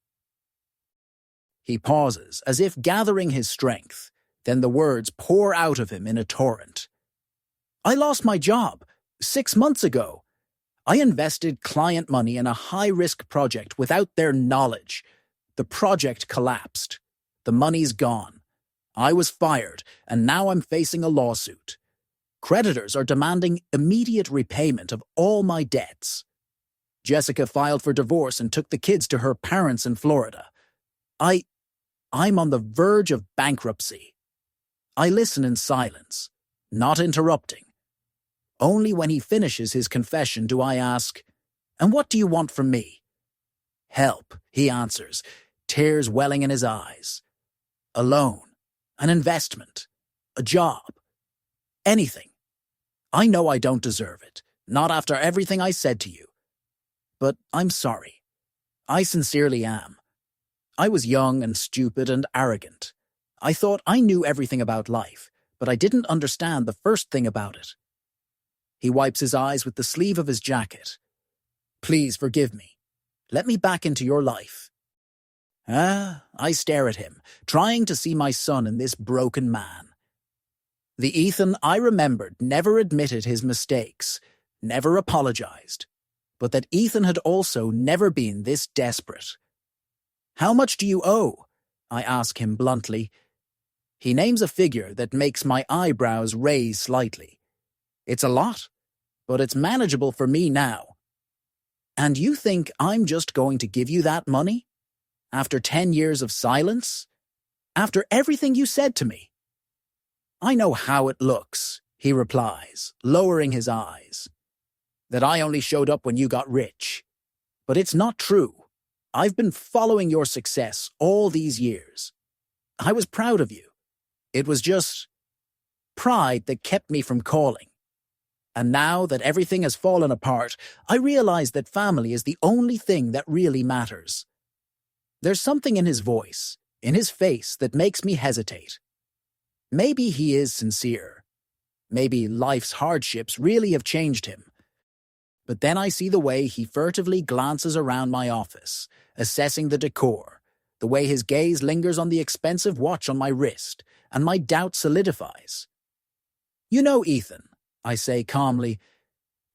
He pauses, as if gathering his strength. Then the words pour out of him in a torrent. "I lost my job 6 months ago. I invested client money in a high-risk project without their knowledge. The project collapsed. The money's gone. I was fired, and now I'm facing a lawsuit. Creditors are demanding immediate repayment of all my debts. Jessica filed for divorce and took the kids to her parents in Florida. I'm on the verge of bankruptcy." I listen in silence, not interrupting. Only when he finishes his confession do I ask, "And what do you want from me?" "Help," he answers, tears welling in his eyes. "A loan, an investment, a job, anything. I know I don't deserve it, not after everything I said to you. But I'm sorry. I sincerely am. I was young and stupid and arrogant. I thought I knew everything about life, but I didn't understand the first thing about it." He wipes his eyes with the sleeve of his jacket. "Please forgive me. Let me back into your life." I stare at him, trying to see my son in this broken man. The Ethan I remembered never admitted his mistakes, never apologized, but that Ethan had also never been this desperate. "How much do you owe?" I ask him bluntly. He names a figure that makes my eyebrows raise slightly. It's a lot, but it's manageable for me now. "And you think I'm just going to give you that money? After 10 years of silence? After everything you said to me?" "I know how it looks," he replies, lowering his eyes. "That I only showed up when you got rich. But it's not true. I've been following your success all these years. I was proud of you. It was just pride that kept me from calling. And now that everything has fallen apart, I realize that family is the only thing that really matters." There's something in his voice, in his face, that makes me hesitate. Maybe he is sincere. Maybe life's hardships really have changed him. But then I see the way he furtively glances around my office, assessing the decor, the way his gaze lingers on the expensive watch on my wrist, and my doubt solidifies. "You know, Ethan," I say calmly,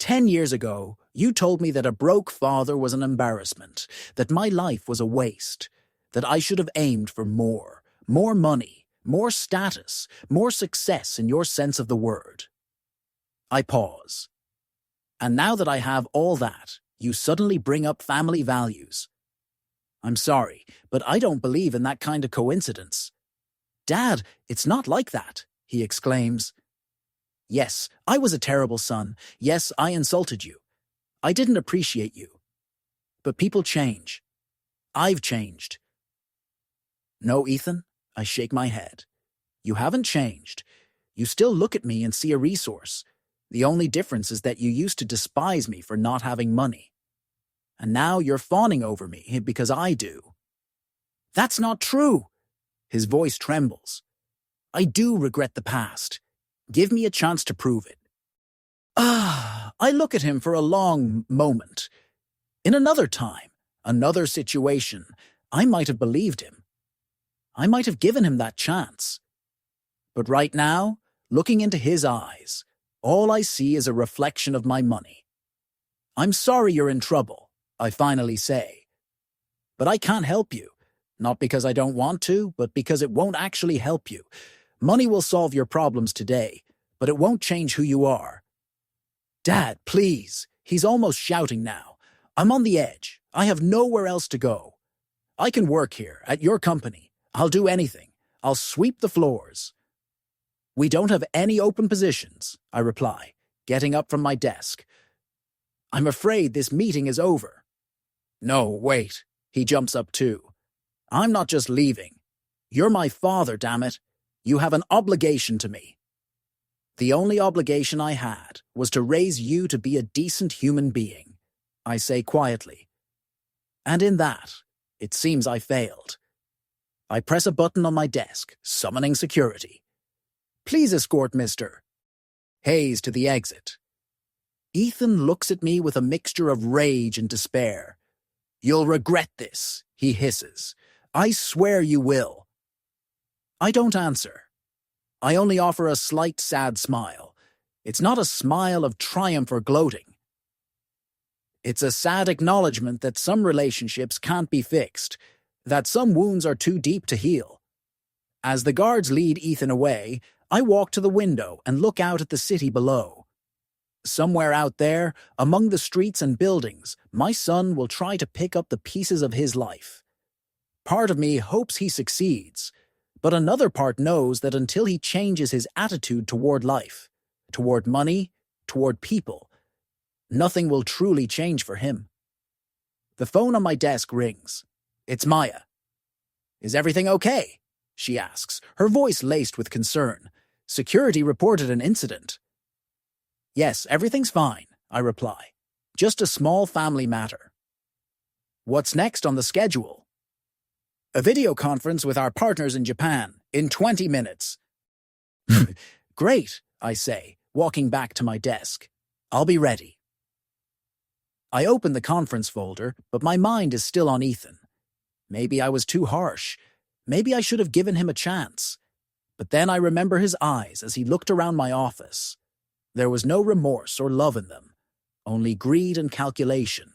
10 years ago, you told me that a broke father was an embarrassment, that my life was a waste, that I should have aimed for more money, more status, more success in your sense of the word." I pause. "And now that I have all that, you suddenly bring up family values. I'm sorry, but I don't believe in that kind of coincidence." "Dad, it's not like that," he exclaims. "Yes, I was a terrible son. Yes, I insulted you. I didn't appreciate you. But people change. I've changed." "No, Ethan," I shake my head. "You haven't changed. You still look at me and see a resource. The only difference is that you used to despise me for not having money. And now you're fawning over me because I do." "That's not true." His voice trembles. "I do regret the past. Give me a chance to prove it." I look at him for a long moment. In another time, another situation, I might have believed him. I might have given him that chance. But right now, looking into his eyes, all I see is a reflection of my money. "I'm sorry you're in trouble," I finally say. "But I can't help you. Not because I don't want to, but because it won't actually help you. Money will solve your problems today, but it won't change who you are." "Dad, please." He's almost shouting now. "I'm on the edge. I have nowhere else to go. I can work here, at your company. I'll do anything. I'll sweep the floors." "We don't have any open positions," I reply, getting up from my desk. "I'm afraid this meeting is over." "No, wait," He jumps up too. I'm not just leaving. You're my father, damn it. You have an obligation to me. The only obligation I had was to raise you to be a decent human being, I say quietly. And in that, it seems I failed. I press a button on my desk, summoning security. Please escort Mr. Hayes to the exit. Ethan looks at me with a mixture of rage and despair. You'll regret this, he hisses. I swear you will. I don't answer. I only offer a slight sad smile. It's not a smile of triumph or gloating. It's a sad acknowledgement that some relationships can't be fixed, that some wounds are too deep to heal. As the guards lead Ethan away, I walk to the window and look out at the city below. Somewhere out there, among the streets and buildings, my son will try to pick up the pieces of his life. Part of me hopes he succeeds, but another part knows that until he changes his attitude toward life, toward money, toward people, nothing will truly change for him. The phone on my desk rings. It's Maya. Is everything okay? She asks, her voice laced with concern. Security reported an incident. Yes, everything's fine, I reply. Just a small family matter. What's next on the schedule? A video conference with our partners in Japan in 20 minutes. Great, I say, walking back to my desk. I'll be ready. I open the conference folder, but my mind is still on Ethan. Maybe I was too harsh. Maybe I should have given him a chance. But then I remember his eyes as he looked around my office. There was no remorse or love in them, only greed and calculation.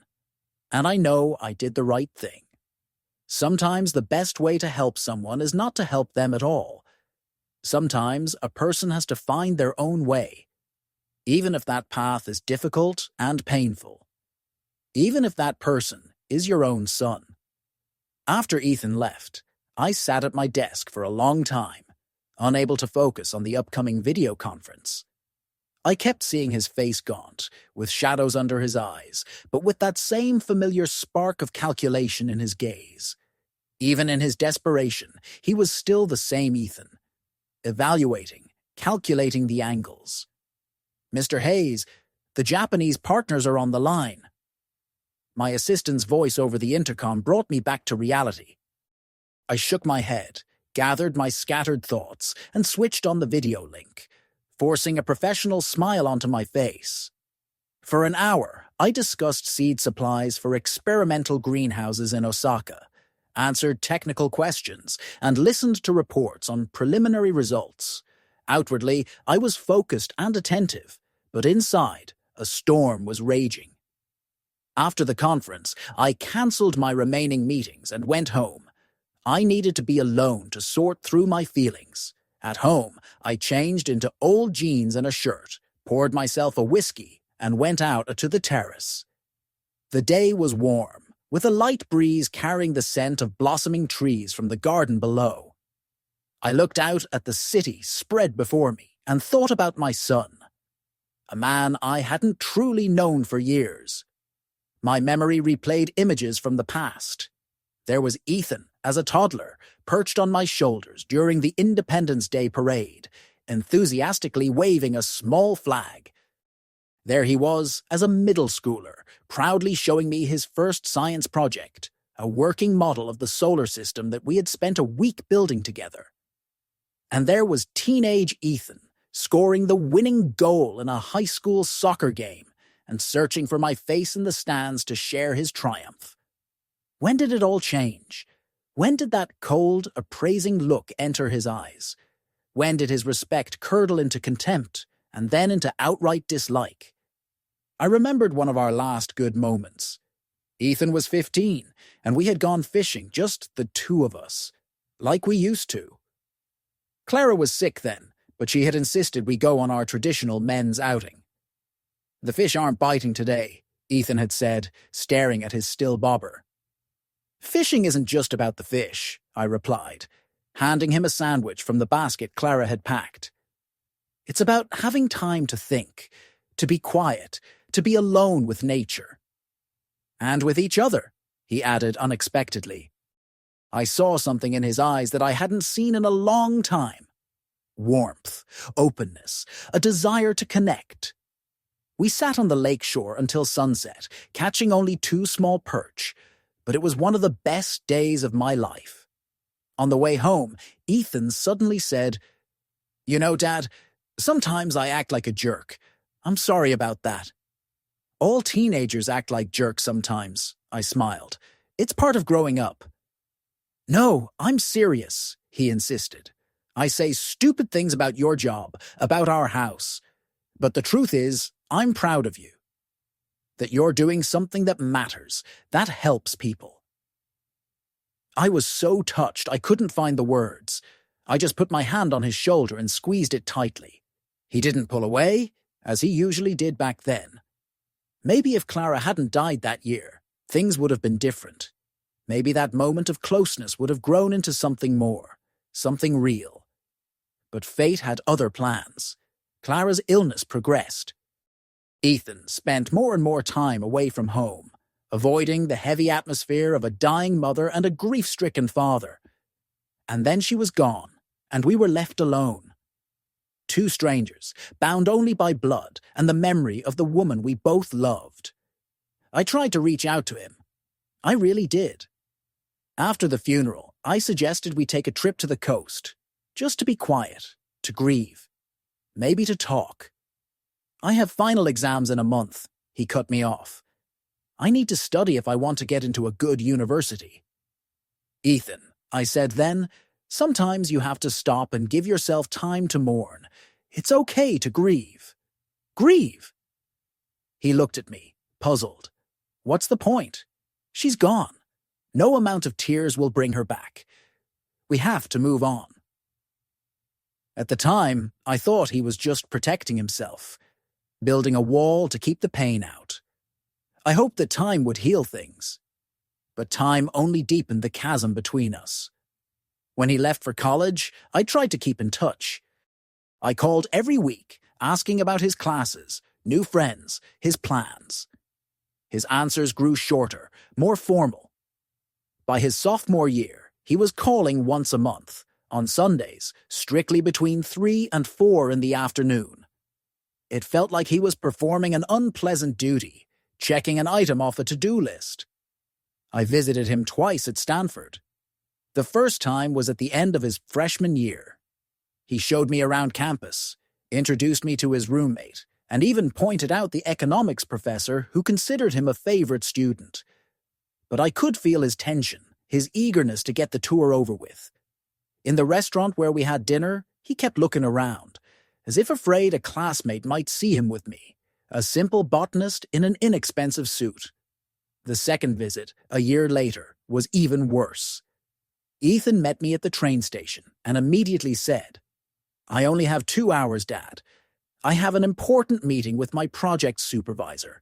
And I know I did the right thing. Sometimes the best way to help someone is not to help them at all. Sometimes a person has to find their own way, even if that path is difficult and painful. Even if that person is your own son. After Ethan left, I sat at my desk for a long time, unable to focus on the upcoming video conference. I kept seeing his face gaunt, with shadows under his eyes, but with that same familiar spark of calculation in his gaze. Even in his desperation, he was still the same Ethan, evaluating, calculating the angles. Mr. Hayes, the Japanese partners are on the line. My assistant's voice over the intercom brought me back to reality. I shook my head, gathered my scattered thoughts, and switched on the video link, forcing a professional smile onto my face. For an hour, I discussed seed supplies for experimental greenhouses in Osaka, answered technical questions, and listened to reports on preliminary results. Outwardly, I was focused and attentive, but inside, a storm was raging. After the conference, I cancelled my remaining meetings and went home. I needed to be alone to sort through my feelings. At home, I changed into old jeans and a shirt, poured myself a whiskey, and went out to the terrace. The day was warm, with a light breeze carrying the scent of blossoming trees from the garden below. I looked out at the city spread before me and thought about my son, a man I hadn't truly known for years. My memory replayed images from the past. There was Ethan, as a toddler, perched on my shoulders during the Independence Day parade, enthusiastically waving a small flag. There he was, as a middle schooler, proudly showing me his first science project, a working model of the solar system that we had spent a week building together. And there was teenage Ethan, scoring the winning goal in a high school soccer game, and searching for my face in the stands to share his triumph. When did it all change? When did that cold, appraising look enter his eyes? When did his respect curdle into contempt, and then into outright dislike? I remembered one of our last good moments. Ethan was 15, and we had gone fishing, just the two of us, like we used to. Clara was sick then, but she had insisted we go on our traditional men's outing. The fish aren't biting today, Ethan had said, staring at his still bobber. Fishing isn't just about the fish, I replied, handing him a sandwich from the basket Clara had packed. It's about having time to think, to be quiet, to be alone with nature. And with each other, he added unexpectedly. I saw something in his eyes that I hadn't seen in a long time. Warmth, openness, a desire to connect. We sat on the lake shore until sunset, catching only 2 small perch, but it was one of the best days of my life. On the way home, Ethan suddenly said, "You know, Dad, sometimes I act like a jerk. I'm sorry about that." "All teenagers act like jerks sometimes," I smiled. "It's part of growing up." "No, I'm serious," he insisted. "I say stupid things about your job, about our house. But the truth is, I'm proud of you. That you're doing something that matters, that helps people." I was so touched I couldn't find the words. I just put my hand on his shoulder and squeezed it tightly. He didn't pull away, as he usually did back then. Maybe if Clara hadn't died that year, things would have been different. Maybe that moment of closeness would have grown into something more, something real. But fate had other plans. Clara's illness progressed. Ethan spent more and more time away from home, avoiding the heavy atmosphere of a dying mother and a grief-stricken father. And then she was gone, and we were left alone. 2 strangers, bound only by blood and the memory of the woman we both loved. I tried to reach out to him. I really did. After the funeral, I suggested we take a trip to the coast, just to be quiet, to grieve, maybe to talk. "I have final exams in a month," he cut me off. "I need to study if I want to get into a good university." "Ethan," I said then, "sometimes you have to stop and give yourself time to mourn. It's okay to grieve." "Grieve?" He looked at me, puzzled. "What's the point? She's gone. No amount of tears will bring her back. We have to move on." At the time, I thought he was just protecting himself, building a wall to keep the pain out. I hoped that time would heal things. But time only deepened the chasm between us. When he left for college, I tried to keep in touch. I called every week, asking about his classes, new friends, his plans. His answers grew shorter, more formal. By his sophomore year, he was calling once a month, on Sundays, strictly between 3 and 4 in the afternoon. It felt like he was performing an unpleasant duty, checking an item off a to-do list. I visited him twice at Stanford. The first time was at the end of his freshman year. He showed me around campus, introduced me to his roommate, and even pointed out the economics professor who considered him a favorite student. But I could feel his tension, his eagerness to get the tour over with. In the restaurant where we had dinner, he kept looking around, as if afraid a classmate might see him with me, a simple botanist in an inexpensive suit. The second visit, a year later, was even worse. Ethan met me at the train station and immediately said, "I only have 2 hours, Dad. I have an important meeting with my project supervisor."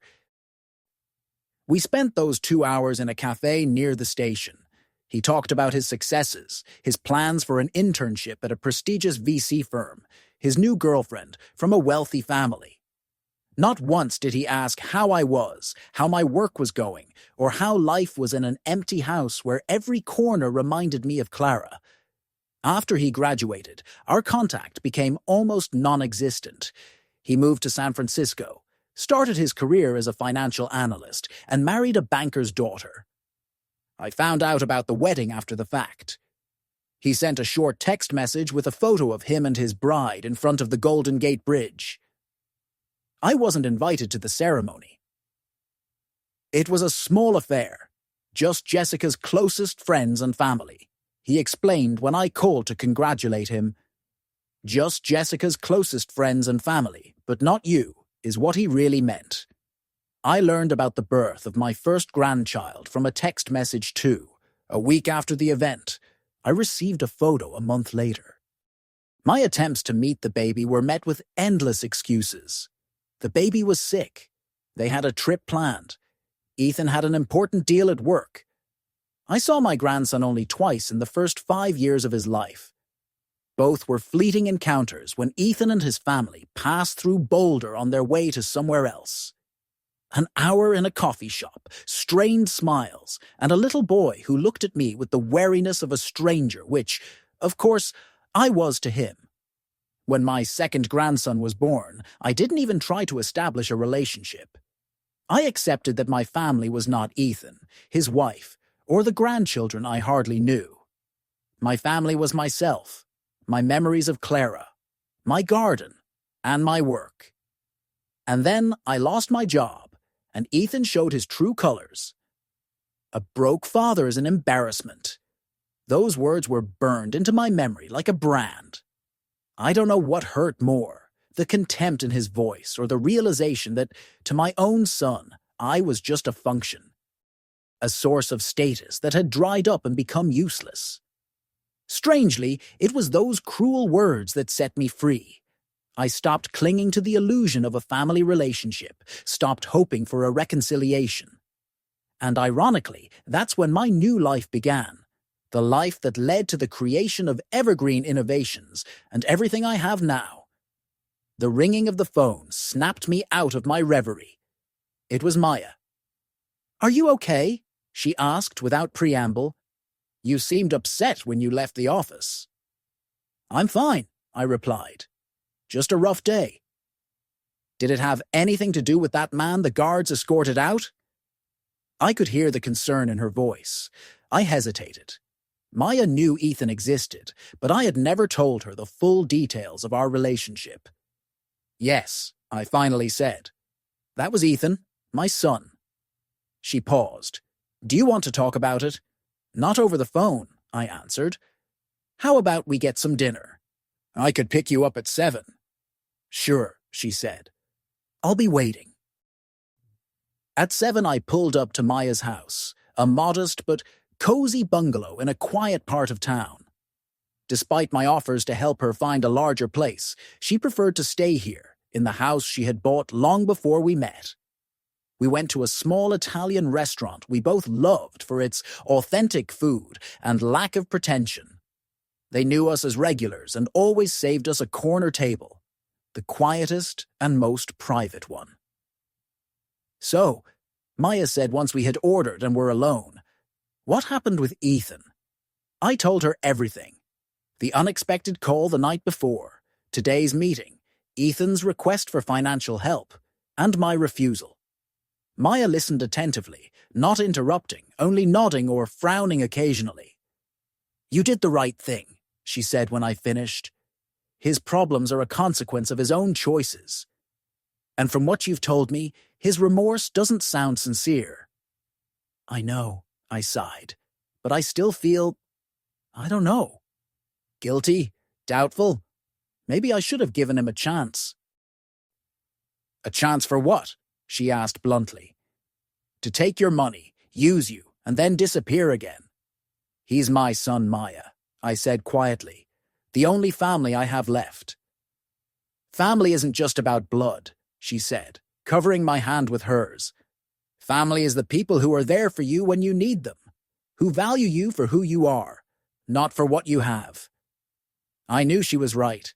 We spent those 2 hours in a cafe near the station. He talked about his successes, his plans for an internship at a prestigious VC firm, his new girlfriend from a wealthy family. Not once did he ask how I was, how my work was going, or how life was in an empty house where every corner reminded me of Clara. After he graduated, our contact became almost non-existent. He moved to San Francisco, started his career as a financial analyst, and married a banker's daughter. I found out about the wedding after the fact. He sent a short text message with a photo of him and his bride in front of the Golden Gate Bridge. I wasn't invited to the ceremony. It was a small affair, just Jessica's closest friends and family, he explained when I called to congratulate him. Just Jessica's closest friends and family, but not you, is what he really meant. I learned about the birth of my first grandchild from a text message too. A week after the event, I received a photo a month later. My attempts to meet the baby were met with endless excuses. The baby was sick. They had a trip planned. Ethan had an important deal at work. I saw my grandson only twice in the first 5 years of his life. Both were fleeting encounters when Ethan and his family passed through Boulder on their way to somewhere else. An hour in a coffee shop, strained smiles, and a little boy who looked at me with the wariness of a stranger, which, of course, I was to him. When my second grandson was born, I didn't even try to establish a relationship. I accepted that my family was not Ethan, his wife, or the grandchildren I hardly knew. My family was myself, my memories of Clara, my garden, and my work. And then I lost my job, and Ethan showed his true colors. A broke father is an embarrassment. Those words were burned into my memory like a brand. I don't know what hurt more, the contempt in his voice or the realization that, to my own son, I was just a function, a source of status that had dried up and become useless. Strangely, it was those cruel words that set me free. I stopped clinging to the illusion of a family relationship, stopped hoping for a reconciliation. And ironically, that's when my new life began. The life that led to the creation of evergreen innovations and everything I have now. The ringing of the phone snapped me out of my reverie. It was Maya. "Are you okay?" she asked without preamble. "You seemed upset when you left the office." "I'm fine," I replied. "Just a rough day." "Did it have anything to do with that man the guards escorted out?" I could hear the concern in her voice. I hesitated. Maya knew Ethan existed, but I had never told her the full details of our relationship. "Yes," I finally said. "That was Ethan, my son." She paused. "Do you want to talk about it?" "Not over the phone," I answered. "How about we get some dinner? I could pick you up at 7. "Sure," she said. "I'll be waiting." At 7 I pulled up to Maya's house, a modest but cozy bungalow in a quiet part of town. Despite my offers to help her find a larger place, she preferred to stay here, in the house she had bought long before we met. We went to a small Italian restaurant we both loved for its authentic food and lack of pretension. They knew us as regulars and always saved us a corner table, the quietest and most private one. "So," Maya said once we had ordered and were alone, "what happened with Ethan?" I told her everything. The unexpected call the night before, today's meeting, Ethan's request for financial help, and my refusal. Maya listened attentively, not interrupting, only nodding or frowning occasionally. "You did the right thing," she said when I finished. "His problems are a consequence of his own choices. And from what you've told me, his remorse doesn't sound sincere." "I know," I sighed, "but I still feel, I don't know. Guilty? Doubtful? Maybe I should have given him a chance." "A chance for what?" she asked bluntly. "To take your money, use you, and then disappear again." "He's my son, Maya," I said quietly. "The only family I have left." "Family isn't just about blood," she said, covering my hand with hers. "Family is the people who are there for you when you need them, who value you for who you are, not for what you have." I knew she was right.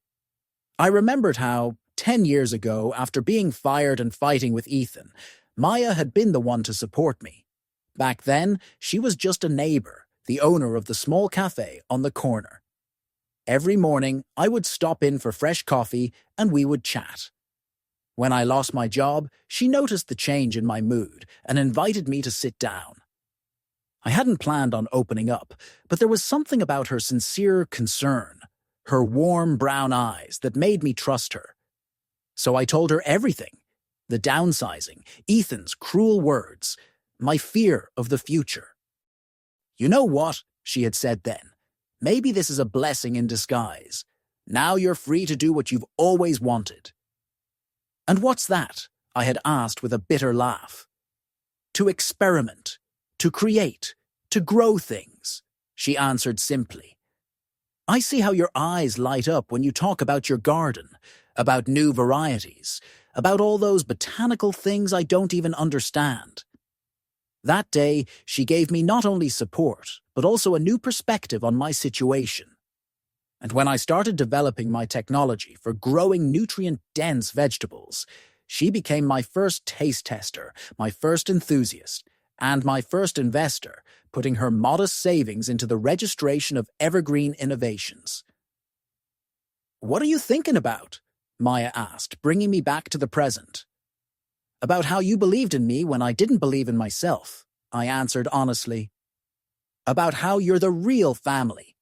I remembered how, 10 years ago, after being fired and fighting with Ethan, Maya had been the one to support me. Back then, she was just a neighbor, the owner of the small cafe on the corner. Every morning, I would stop in for fresh coffee and we would chat. When I lost my job, she noticed the change in my mood and invited me to sit down. I hadn't planned on opening up, but there was something about her sincere concern, her warm brown eyes, that made me trust her. So I told her everything: the downsizing, Ethan's cruel words, my fear of the future. "You know what?" she had said then. "Maybe this is a blessing in disguise. Now you're free to do what you've always wanted." "And what's that?" I had asked with a bitter laugh. "To experiment, to create, to grow things," she answered simply. "I see how your eyes light up when you talk about your garden, about new varieties, about all those botanical things I don't even understand." That day, she gave me not only support, but also a new perspective on my situation. And when I started developing my technology for growing nutrient-dense vegetables, She became my first taste tester, my first enthusiast, and my first investor, putting her modest savings into the registration of evergreen innovations. "What are you thinking about?" Maya asked, bringing me back to the present. "About how you believed in me when I didn't believe in myself," I answered honestly. "About how you're the real family."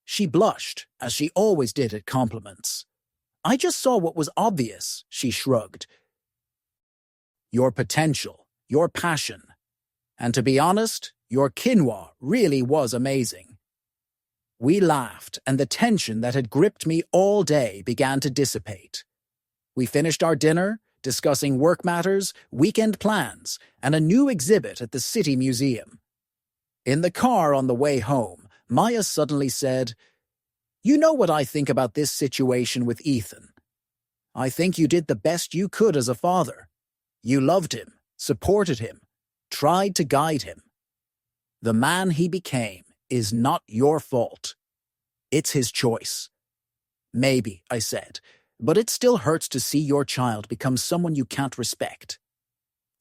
She blushed, as she always did at compliments. "I just saw what was obvious," she shrugged. "Your potential, your passion. And to be honest, your quinoa really was amazing." We laughed, and the tension that had gripped me all day began to dissipate. We finished our dinner, discussing work matters, weekend plans, and a new exhibit at the City Museum. In the car on the way home, Maya suddenly said, "You know what I think about this situation with Ethan. I think you did the best you could as a father. You loved him, supported him, tried to guide him. The man he became is not your fault. It's his choice." "Maybe," I said, "but it still hurts to see your child become someone you can't respect."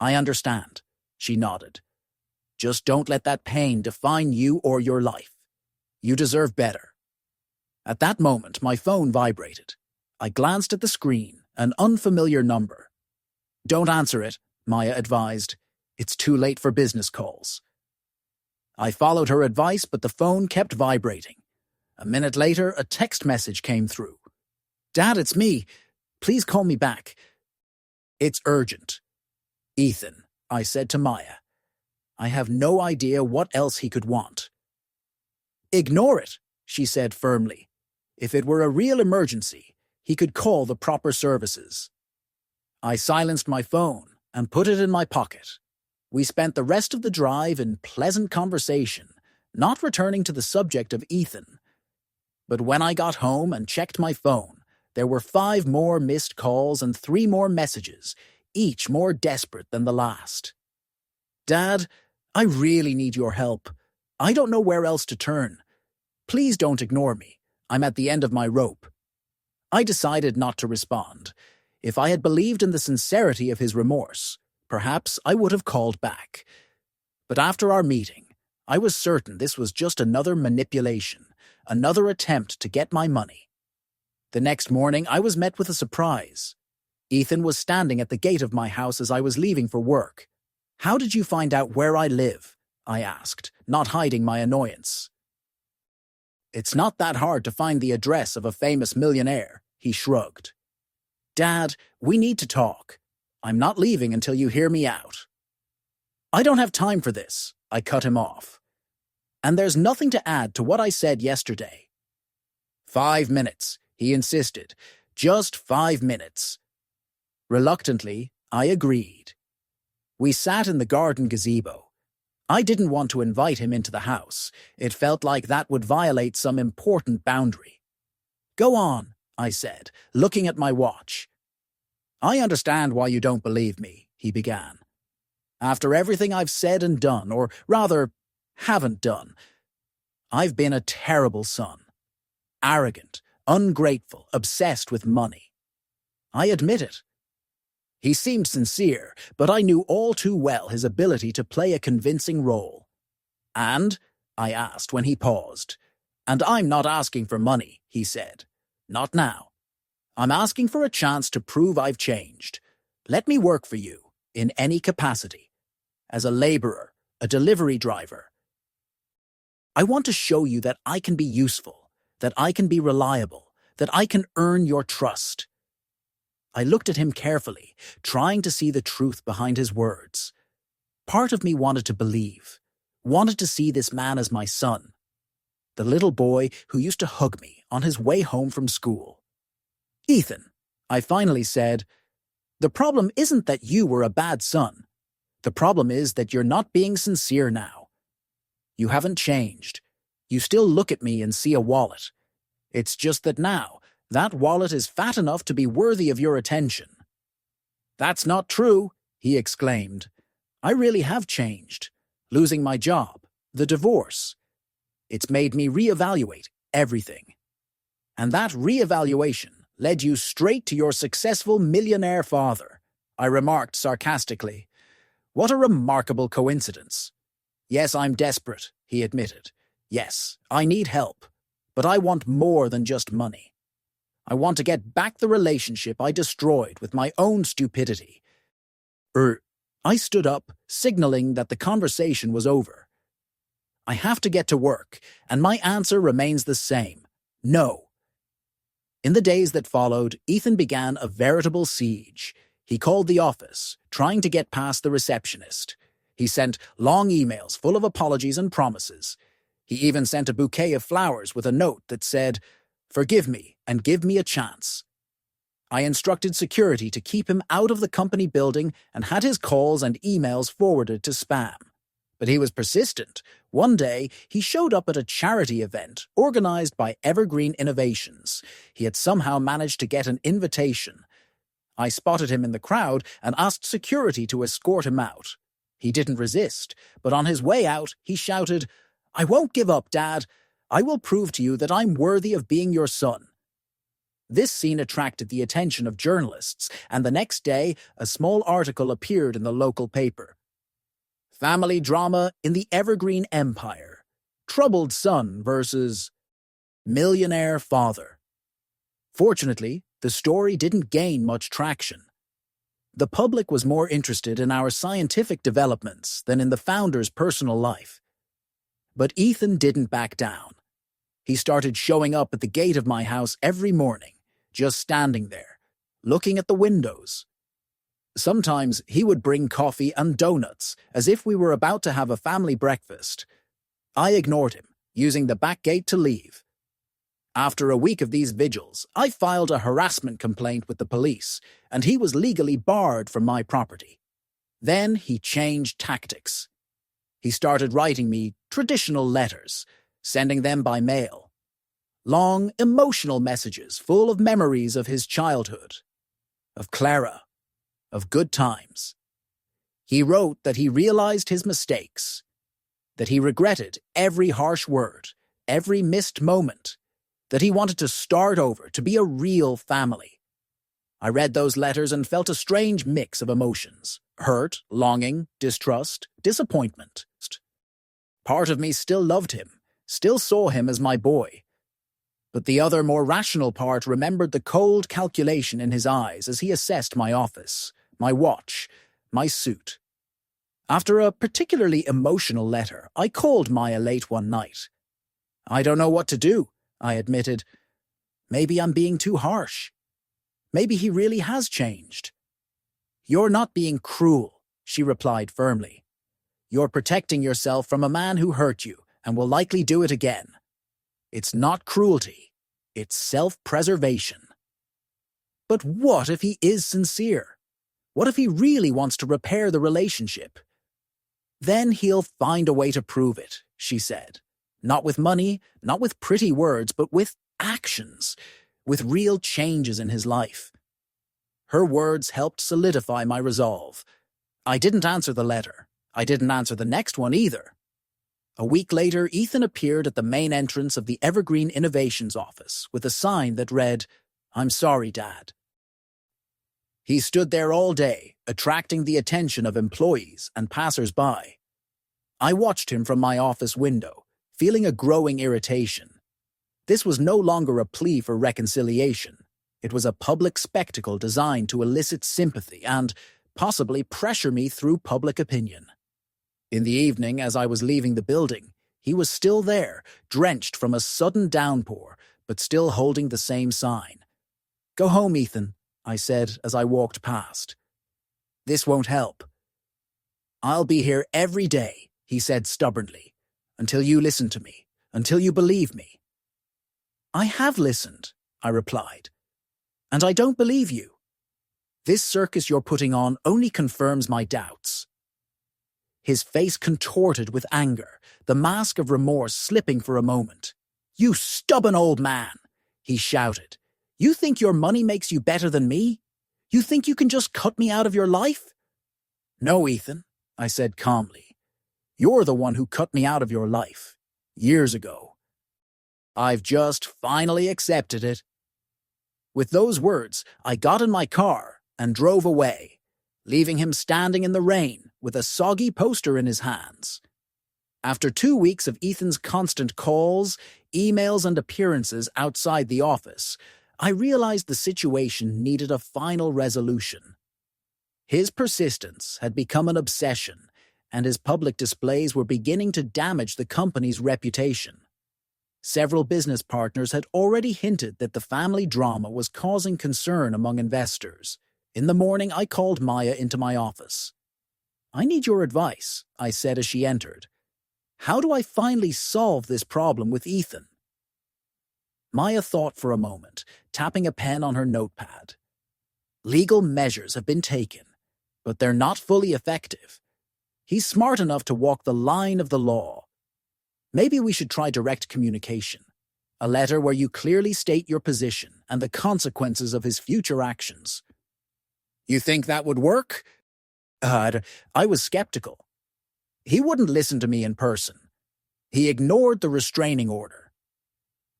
"I understand," she nodded. "Just don't let that pain define you or your life. You deserve better." At that moment, my phone vibrated. I glanced at the screen, an unfamiliar number. "Don't answer it," Maya advised. "It's too late for business calls." I followed her advice, but the phone kept vibrating. A minute later, a text message came through. "Dad, it's me. Please call me back. It's urgent. Ethan," I said to Maya. I have no idea what else he could want. "Ignore it," she said firmly. "If it were a real emergency, he could call the proper services." I silenced my phone and put it in my pocket. We spent the rest of the drive in pleasant conversation, not returning to the subject of Ethan. But when I got home and checked my phone, there were 5 more missed calls and 3 more messages, each more desperate than the last. "Dad, I really need your help. I don't know where else to turn. Please don't ignore me. I'm at the end of my rope." I decided not to respond. If I had believed in the sincerity of his remorse, perhaps I would have called back. But after our meeting, I was certain this was just another manipulation, another attempt to get my money. The next morning, I was met with a surprise. Ethan was standing at the gate of my house as I was leaving for work. "How did you find out where I live?" I asked, not hiding my annoyance. "It's not that hard to find the address of a famous millionaire," he shrugged. "Dad, we need to talk. I'm not leaving until you hear me out." "I don't have time for this," I cut him off. "And there's nothing to add to what I said yesterday." 5 minutes, he insisted. "Just 5 minutes." Reluctantly, I agreed. We sat in the garden gazebo. I didn't want to invite him into the house. It felt like that would violate some important boundary. "Go on," I said, looking at my watch. "I understand why you don't believe me," he began. "After everything I've said and done, or rather, haven't done, I've been a terrible son. Arrogant, ungrateful, obsessed with money. I admit it." He seemed sincere, but I knew all too well his ability to play a convincing role. "And?" I asked when he paused. "And I'm not asking for money," he said. "Not now. I'm asking for a chance to prove I've changed. Let me work for you, in any capacity. As a laborer, a delivery driver. I want to show you that I can be useful, that I can be reliable, that I can earn your trust." I looked at him carefully, trying to see the truth behind his words. Part of me wanted to believe, wanted to see this man as my son, the little boy who used to hug me on his way home from school. "Ethan," I finally said, "the problem isn't that you were a bad son. The problem is that you're not being sincere now. You haven't changed. You still look at me and see a wallet. It's just that now, that wallet is fat enough to be worthy of your attention." "That's not true," he exclaimed. "I really have changed. Losing my job, the divorce. It's made me reevaluate everything. And that reevaluation led you straight to your successful millionaire father. I remarked sarcastically. What a remarkable coincidence. Yes, I'm desperate, he admitted. Yes, I need help. But I want more than just money. I want to get back the relationship I destroyed with my own stupidity. I stood up, signaling that the conversation was over. I have to get to work, and my answer remains the same. No. In the days that followed, Ethan began a veritable siege. He called the office, trying to get past the receptionist. He sent long emails full of apologies and promises. He even sent a bouquet of flowers with a note that said, "Forgive me and give me a chance." I instructed security to keep him out of the company building and had his calls and emails forwarded to spam. But he was persistent. One day, he showed up at a charity event organized by Evergreen Innovations. He had somehow managed to get an invitation. I spotted him in the crowd and asked security to escort him out. He didn't resist, but on his way out, he shouted, "I won't give up, Dad. I will prove to you that I'm worthy of being your son." This scene attracted the attention of journalists, and the next day, a small article appeared in the local paper. Family drama in the Evergreen Empire. Troubled son versus millionaire father. Fortunately, the story didn't gain much traction. The public was more interested in our scientific developments than in the founder's personal life. But Ethan didn't back down. He started showing up at the gate of my house every morning, just standing there, looking at the windows. Sometimes he would bring coffee and donuts, as if we were about to have a family breakfast. I ignored him, using the back gate to leave. After a week of these vigils, I filed a harassment complaint with the police, and he was legally barred from my property. Then he changed tactics. He started writing me traditional letters, sending them by mail. Long, emotional messages full of memories of his childhood, of Clara, of good times. He wrote that he realized his mistakes, that he regretted every harsh word, every missed moment, that he wanted to start over, to be a real family. I read those letters and felt a strange mix of emotions: hurt, longing, distrust, disappointment. Part of me still loved him, still saw him as my boy. But the other, more rational part remembered the cold calculation in his eyes as he assessed my office, my watch, my suit. After a particularly emotional letter, I called Maya late one night. "I don't know what to do," I admitted. "Maybe I'm being too harsh. Maybe he really has changed." "You're not being cruel," she replied firmly. "You're protecting yourself from a man who hurt you and will likely do it again. It's not cruelty. It's self-preservation." But what if he is sincere? What if he really wants to repair the relationship? "Then he'll find a way to prove it," she said. "Not with money, not with pretty words, but with actions, with real changes in his life." Her words helped solidify my resolve. I didn't answer the letter. I didn't answer the next one either. A week later, Ethan appeared at the main entrance of the Evergreen Innovations office with a sign that read, "I'm sorry, Dad." He stood there all day, attracting the attention of employees and passers-by. I watched him from my office window, feeling a growing irritation. This was no longer a plea for reconciliation. It was a public spectacle designed to elicit sympathy and, possibly, pressure me through public opinion. In the evening, as I was leaving the building, he was still there, drenched from a sudden downpour, but still holding the same sign. "Go home, Ethan," I said as I walked past. "This won't help." "I'll be here every day," he said stubbornly, "until you listen to me, until you believe me." "I have listened," I replied, "and I don't believe you. This circus you're putting on only confirms my doubts." His face contorted with anger, the mask of remorse slipping for a moment. "You stubborn old man," he shouted. "You think your money makes you better than me? You think you can just cut me out of your life?" "No, Ethan," I said calmly. "You're the one who cut me out of your life, years ago. I've just finally accepted it." With those words, I got in my car and drove away. leaving him standing in the rain with a soggy poster in his hands. After 2 weeks of Ethan's constant calls, emails, and appearances outside the office, I realized the situation needed a final resolution. His persistence had become an obsession, and his public displays were beginning to damage the company's reputation. Several business partners had already hinted that the family drama was causing concern among investors. In the morning, I called Maya into my office. "I need your advice," I said as she entered. "How do I finally solve this problem with Ethan?" Maya thought for a moment, tapping a pen on her notepad. "Legal measures have been taken, but they're not fully effective. He's smart enough to walk the line of the law. Maybe we should try direct communication, a letter where you clearly state your position and the consequences of his future actions." "You think that would work?" I was skeptical. He wouldn't listen to me in person. He ignored the restraining order.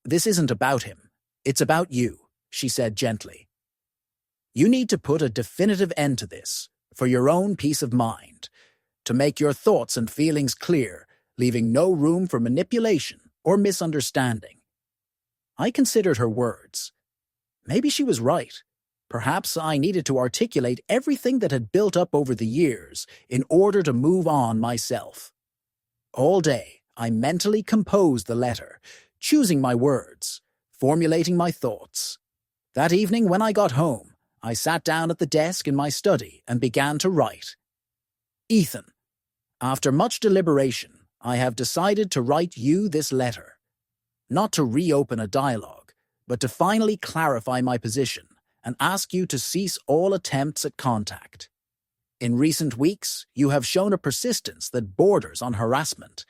"This isn't about him. It's about you," she said gently. "You need to put a definitive end to this, for your own peace of mind, to make your thoughts and feelings clear, leaving no room for manipulation or misunderstanding." I considered her words. Maybe she was right. Perhaps I needed to articulate everything that had built up over the years in order to move on myself. All day, I mentally composed the letter, choosing my words, formulating my thoughts. That evening when I got home, I sat down at the desk in my study and began to write. "Ethan, after much deliberation, I have decided to write you this letter. Not to reopen a dialogue, but to finally clarify my position and ask you to cease all attempts at contact. In recent weeks, you have shown a persistence that borders on harassment.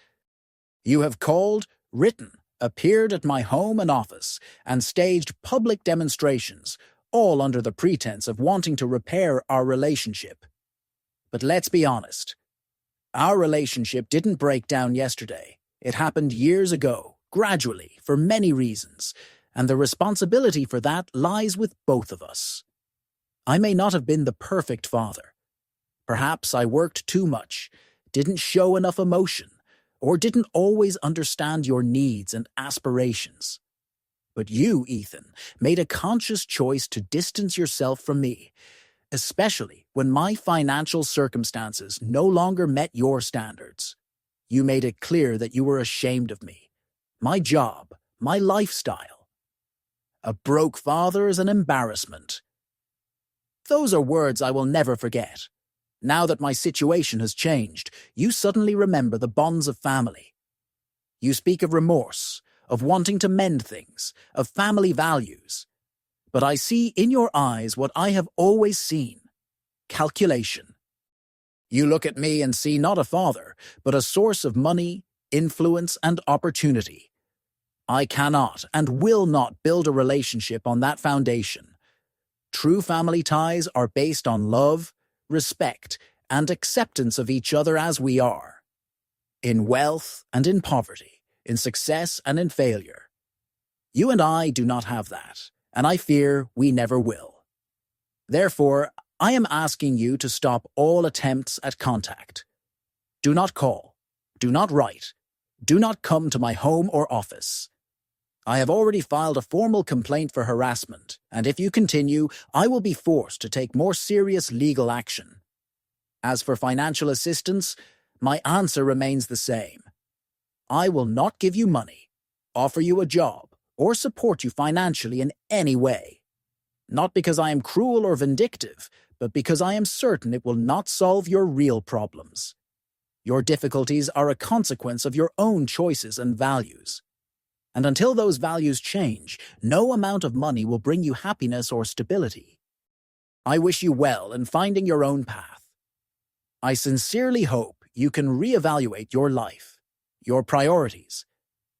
You have called, written, appeared at my home and office, and staged public demonstrations, all under the pretense of wanting to repair our relationship. But let's be honest. Our relationship didn't break down yesterday. It happened years ago, gradually, for many reasons, and the responsibility for that lies with both of us. I may not have been the perfect father. Perhaps I worked too much, didn't show enough emotion, or didn't always understand your needs and aspirations. But you, Ethan, made a conscious choice to distance yourself from me, especially when my financial circumstances no longer met your standards. You made it clear that you were ashamed of me, my job, my lifestyle. A broke father is an embarrassment. Those are words I will never forget. Now that my situation has changed, you suddenly remember the bonds of family. You speak of remorse, of wanting to mend things, of family values. But I see in your eyes what I have always seen: calculation. You look at me and see not a father, but a source of money, influence, and opportunity. I cannot and will not build a relationship on that foundation. True family ties are based on love, respect, and acceptance of each other as we are. In wealth and in poverty, in success and in failure. You and I do not have that, and I fear we never will. Therefore, I am asking you to stop all attempts at contact. Do not call, do not write, do not come to my home or office. I have already filed a formal complaint for harassment, and if you continue, I will be forced to take more serious legal action. As for financial assistance, my answer remains the same. I will not give you money, offer you a job, or support you financially in any way. Not because I am cruel or vindictive, but because I am certain it will not solve your real problems. Your difficulties are a consequence of your own choices and values. And until those values change, no amount of money will bring you happiness or stability. I wish you well in finding your own path. I sincerely hope you can reevaluate your life, your priorities,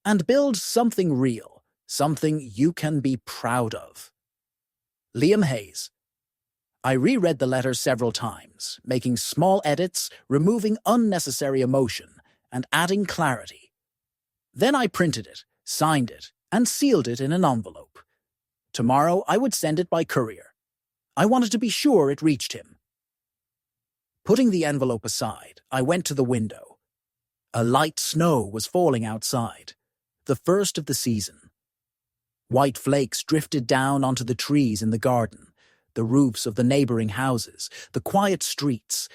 and build something real, something you can be proud of. Liam Hayes. I reread the letter several times, making small edits, removing unnecessary emotion, and adding clarity. Then I printed it, signed it, and sealed it in an envelope. Tomorrow I would send it by courier. I wanted to be sure it reached him. Putting the envelope aside, I went to the window. A light snow was falling outside, the first of the season. White flakes drifted down onto the trees in the garden, the roofs of the neighboring houses, the quiet streets.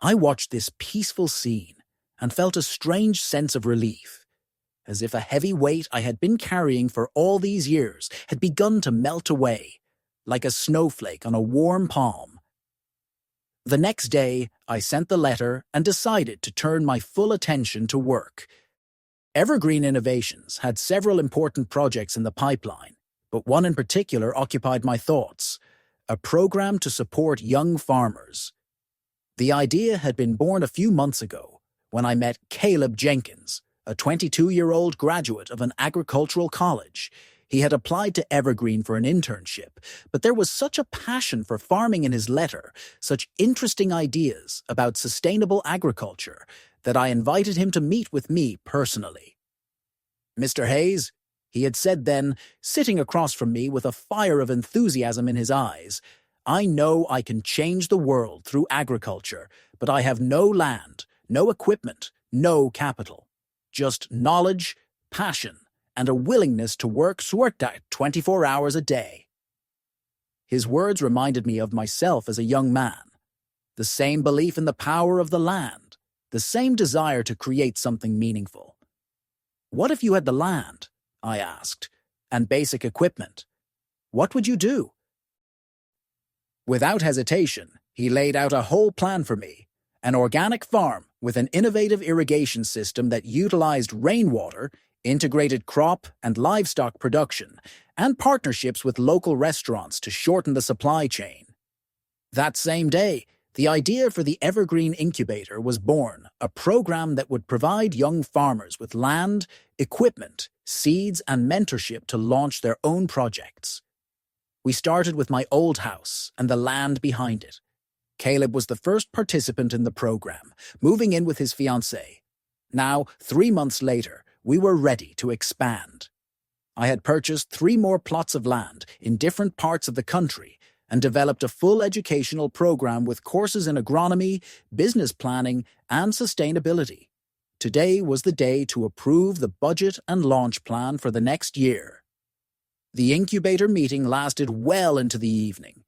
I watched this peaceful scene and felt a strange sense of relief, as if a heavy weight I had been carrying for all these years had begun to melt away, like a snowflake on a warm palm. The next day, I sent the letter and decided to turn my full attention to work. Evergreen Innovations had several important projects in the pipeline, but one in particular occupied my thoughts: a program to support young farmers. The idea had been born a few months ago when I met Caleb Jenkins, a 22-year-old graduate of an agricultural college. He had applied to Evergreen for an internship, but there was such a passion for farming in his letter, such interesting ideas about sustainable agriculture, that I invited him to meet with me personally. "Mr. Hayes," he had said then, sitting across from me with a fire of enthusiasm in his eyes, "I know I can change the world through agriculture, but I have no land, no equipment, no capital. Just knowledge, passion, and a willingness to work 24 hours a day." His words reminded me of myself as a young man. The same belief in the power of the land, the same desire to create something meaningful. "What if you had the land?" I asked, "and basic equipment? What would you do?" Without hesitation, he laid out a whole plan for me: an organic farm with an innovative irrigation system that utilized rainwater, integrated crop and livestock production, and partnerships with local restaurants to shorten the supply chain. That same day, the idea for the Evergreen Incubator was born, a program that would provide young farmers with land, equipment, seeds, and mentorship to launch their own projects. We started with my old house and the land behind it. Caleb was the first participant in the program, moving in with his fiancée. Now, 3 months later, we were ready to expand. I had purchased 3 more plots of land in different parts of the country and developed a full educational program with courses in agronomy, business planning, and sustainability. Today was the day to approve the budget and launch plan for the next year. The incubator meeting lasted well into the evening.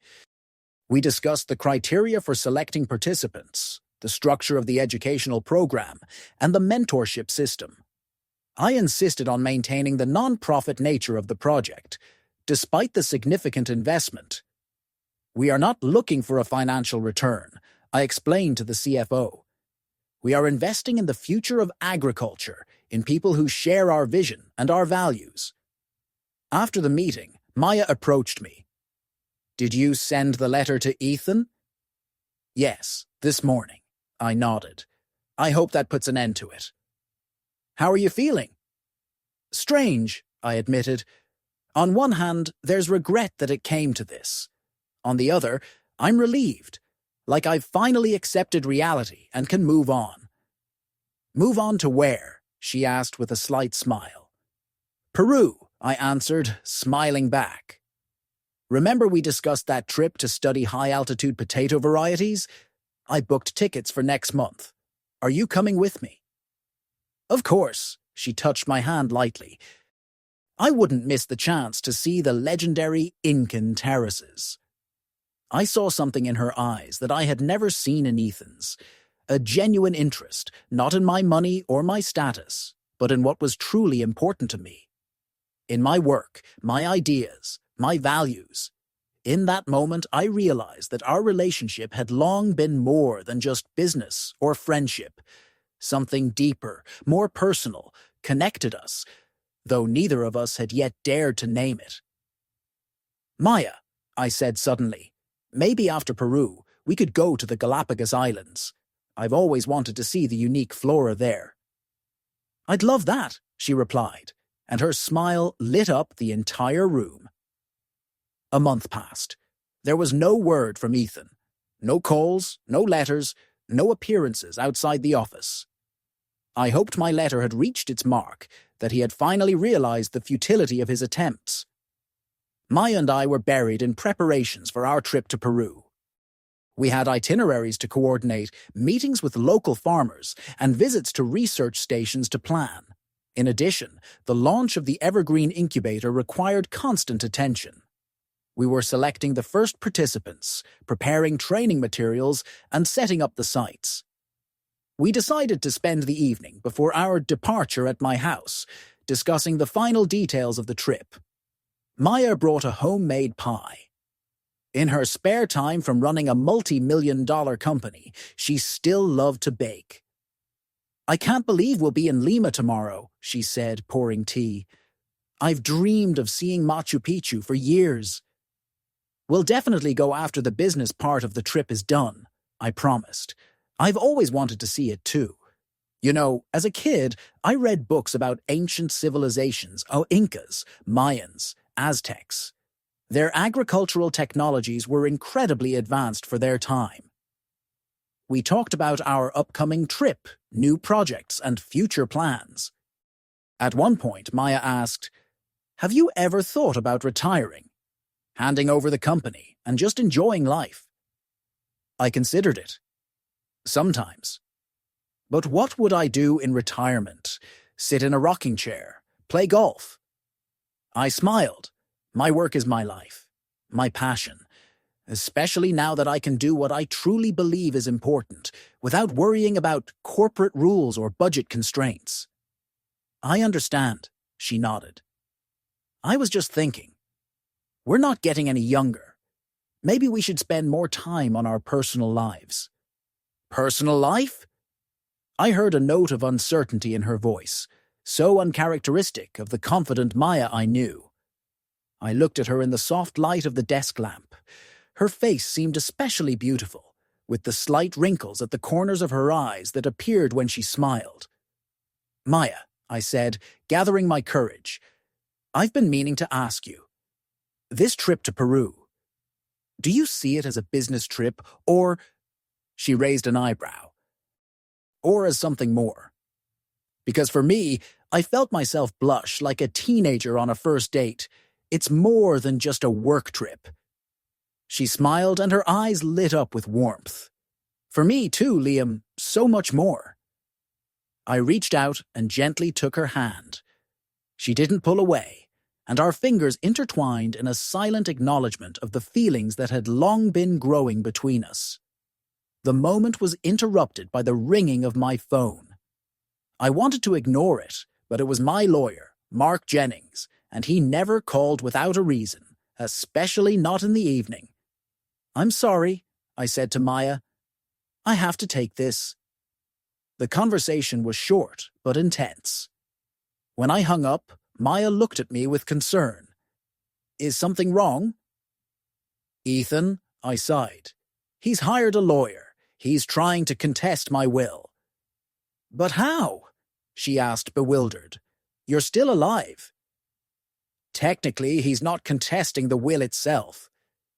We discussed the criteria for selecting participants, the structure of the educational program, and the mentorship system. I insisted on maintaining the non-profit nature of the project, despite the significant investment. "We are not looking for a financial return," I explained to the CFO. "We are investing in the future of agriculture, in people who share our vision and our values." After the meeting, Maya approached me. "Did you send the letter to Ethan?" "Yes, this morning," I nodded. "I hope that puts an end to it." "How are you feeling?" "Strange," I admitted. "On one hand, there's regret that it came to this. On the other, I'm relieved, like I've finally accepted reality and can move on." "Move on to where?" she asked with a slight smile. "Peru," I answered, smiling back. "Remember we discussed that trip to study high-altitude potato varieties? I booked tickets for next month. Are you coming with me?" "Of course," she touched my hand lightly. "I wouldn't miss the chance to see the legendary Incan terraces." I saw something in her eyes that I had never seen in Ethan's. A genuine interest, not in my money or my status, but in what was truly important to me. In my work, my ideas, my values. In that moment, I realized that our relationship had long been more than just business or friendship. Something deeper, more personal, connected us, though neither of us had yet dared to name it. "Maya," I said suddenly, "maybe after Peru, we could go to the Galapagos Islands. I've always wanted to see the unique flora there." "I'd love that," she replied, and her smile lit up the entire room. A month passed. There was no word from Ethan. No calls, no letters, no appearances outside the office. I hoped my letter had reached its mark, that he had finally realized the futility of his attempts. Maya and I were buried in preparations for our trip to Peru. We had itineraries to coordinate, meetings with local farmers, and visits to research stations to plan. In addition, the launch of the Evergreen Incubator required constant attention. We were selecting the first participants, preparing training materials, and setting up the sites. We decided to spend the evening before our departure at my house, discussing the final details of the trip. Maya brought a homemade pie. In her spare time from running a multi-million-dollar company, she still loved to bake. "I can't believe we'll be in Lima tomorrow," she said, pouring tea. "I've dreamed of seeing Machu Picchu for years." "We'll definitely go after the business part of the trip is done," I promised. "I've always wanted to see it too. You know, as a kid, I read books about ancient civilizations, Incas, Mayans, Aztecs. Their agricultural technologies were incredibly advanced for their time. We talked about our upcoming trip, new projects, and future plans. At one point, Maya asked, "Have you ever thought about retiring? Handing over the company and just enjoying life?" I considered it. Sometimes. But what would I do in retirement? Sit in a rocking chair? Play golf? I smiled. My work is my life, my passion, especially now that I can do what I truly believe is important without worrying about corporate rules or budget constraints. "I understand," she nodded. "I was just thinking. We're not getting any younger. Maybe we should spend more time on our personal lives." "Personal life?" I heard a note of uncertainty in her voice, so uncharacteristic of the confident Maya I knew. I looked at her in the soft light of the desk lamp. Her face seemed especially beautiful, with the slight wrinkles at the corners of her eyes that appeared when she smiled. "Maya," I said, gathering my courage, "I've been meaning to ask you. This trip to Peru, do you see it as a business trip, or—" She raised an eyebrow. "Or as something more?" Because for me, I felt myself blush like a teenager on a first date. It's more than just a work trip. She smiled and her eyes lit up with warmth. "For me too, Liam, so much more." I reached out and gently took her hand. She didn't pull away, and our fingers intertwined in a silent acknowledgement of the feelings that had long been growing between us. The moment was interrupted by the ringing of my phone. I wanted to ignore it, but it was my lawyer, Mark Jennings, and he never called without a reason, especially not in the evening. "I'm sorry," I said to Maya. "I have to take this." The conversation was short but intense. When I hung up, Maya looked at me with concern. "Is something wrong?" "Ethan," I sighed. "He's hired a lawyer. He's trying to contest my will." "But how?" she asked, bewildered. "You're still alive." "Technically, he's not contesting the will itself.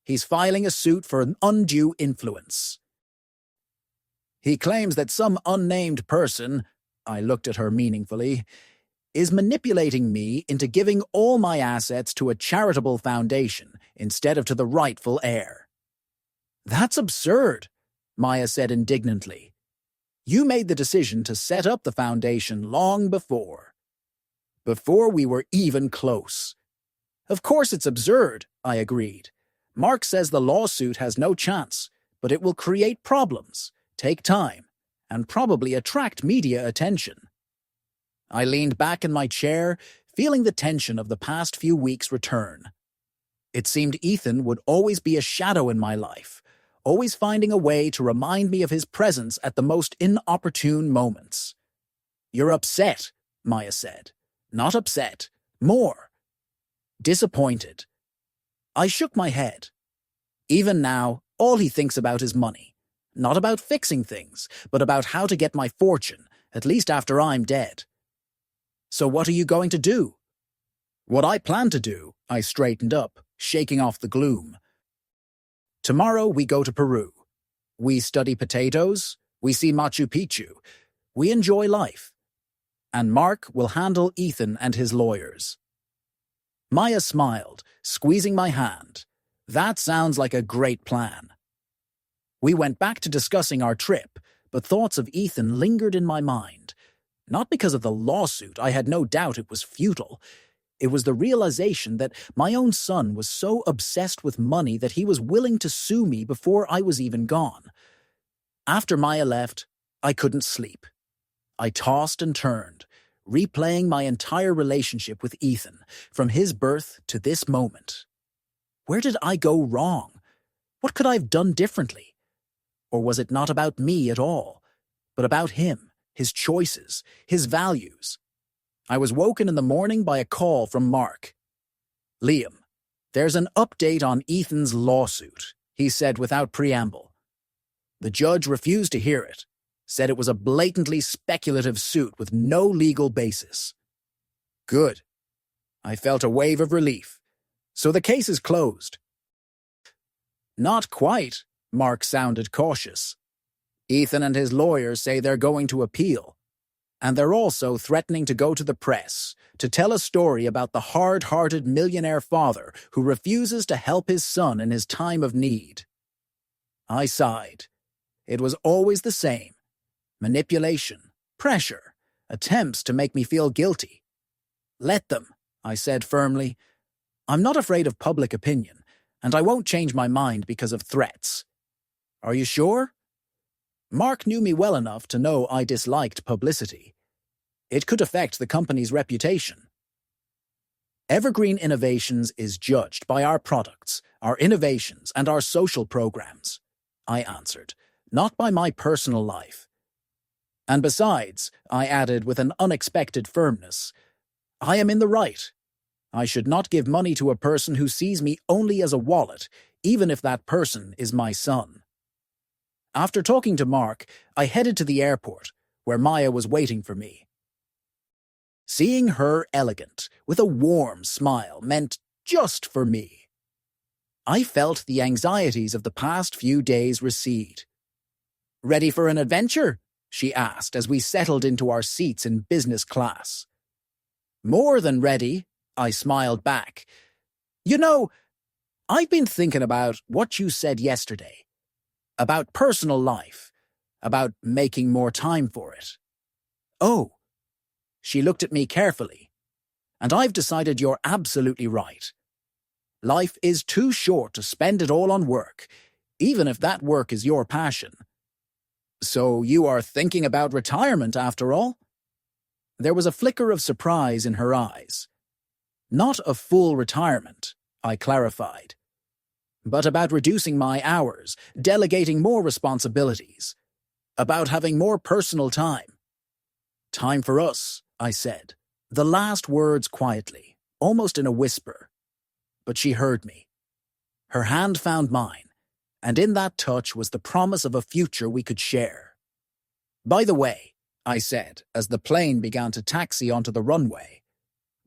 He's filing a suit for an undue influence. He claims that some unnamed person," I looked at her meaningfully, "is manipulating me into giving all my assets to a charitable foundation instead of to the rightful heir." "That's absurd," Maya said indignantly. "You made the decision to set up the foundation long before we were even close." "Of course it's absurd," I agreed. "Mark says the lawsuit has no chance, but it will create problems, take time, and probably attract media attention." I leaned back in my chair, feeling the tension of the past few weeks return. It seemed Ethan would always be a shadow in my life, always finding a way to remind me of his presence at the most inopportune moments. "You're upset," Maya said. "Not upset. More. Disappointed." I shook my head. Even now, all he thinks about is money. Not about fixing things, but about how to get my fortune, at least after I'm dead. "So what are you going to do?" "What I plan to do," I straightened up, shaking off the gloom. "Tomorrow we go to Peru. We study potatoes, we see Machu Picchu, we enjoy life. And Mark will handle Ethan and his lawyers." Maya smiled, squeezing my hand. "That sounds like a great plan." We went back to discussing our trip, but thoughts of Ethan lingered in my mind. Not because of the lawsuit, I had no doubt it was futile. It was the realization that my own son was so obsessed with money that he was willing to sue me before I was even gone. After Maya left, I couldn't sleep. I tossed and turned, replaying my entire relationship with Ethan, from his birth to this moment. Where did I go wrong? What could I have done differently? Or was it not about me at all, but about him, his choices, his values? I was woken in the morning by a call from Mark. "Liam, there's an update on Ethan's lawsuit," he said without preamble. The judge refused to hear it, said it was a blatantly speculative suit with no legal basis. Good. I felt a wave of relief. So the case is closed. Not quite, Mark sounded cautious. Ethan and his lawyers say they're going to appeal. And they're also threatening to go to the press to tell a story about the hard-hearted millionaire father who refuses to help his son in his time of need. I sighed. It was always the same. Manipulation, pressure, attempts to make me feel guilty. Let them, I said firmly. I'm not afraid of public opinion, and I won't change my mind because of threats. Are you sure? Mark knew me well enough to know I disliked publicity. It could affect the company's reputation. Evergreen Innovations is judged by our products, our innovations, and our social programs, I answered, not by my personal life. And besides, I added with an unexpected firmness, I am in the right. I should not give money to a person who sees me only as a wallet, even if that person is my son. After talking to Mark, I headed to the airport, where Maya was waiting for me. Seeing her elegant, with a warm smile, meant just for me. I felt the anxieties of the past few days recede. "Ready for an adventure?" she asked as we settled into our seats in business class. "More than ready," I smiled back. "You know, I've been thinking about what you said yesterday. About personal life, about making more time for it." "Oh." She looked at me carefully. "And I've decided you're absolutely right. Life is too short to spend it all on work, even if that work is your passion." "So you are thinking about retirement after all?" There was a flicker of surprise in her eyes. "Not a full retirement," I clarified, "but about reducing my hours, delegating more responsibilities, about having more personal time." "Time for us," I said, the last words quietly, almost in a whisper. But she heard me. Her hand found mine, and in that touch was the promise of a future we could share. "By the way," I said as the plane began to taxi onto the runway,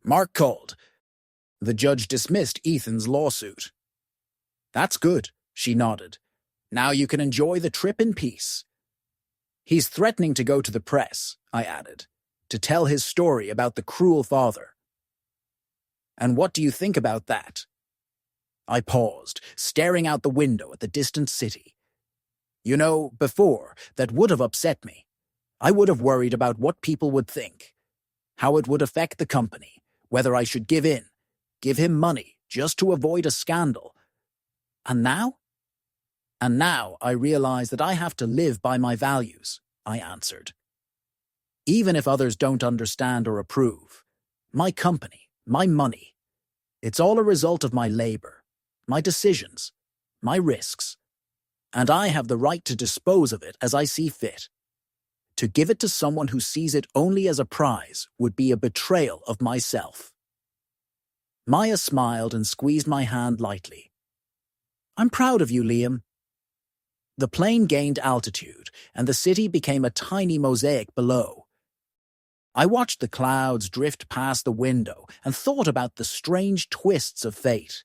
"Mark called. The judge dismissed Ethan's lawsuit." "That's good," she nodded. "Now you can enjoy the trip in peace." "He's threatening to go to the press," I added, "to tell his story about the cruel father." "And what do you think about that?" I paused, staring out the window at the distant city. You know, before, that would have upset me. I would have worried about what people would think, how it would affect the company, whether I should give in, give him money just to avoid a scandal. And now? And now I realize that I have to live by my values, I answered. Even if others don't understand or approve, my company, my money, it's all a result of my labor, my decisions, my risks. And I have the right to dispose of it as I see fit. To give it to someone who sees it only as a prize would be a betrayal of myself. Maya smiled and squeezed my hand lightly. "I'm proud of you, Liam." The plane gained altitude, and the city became a tiny mosaic below. I watched the clouds drift past the window and thought about the strange twists of fate.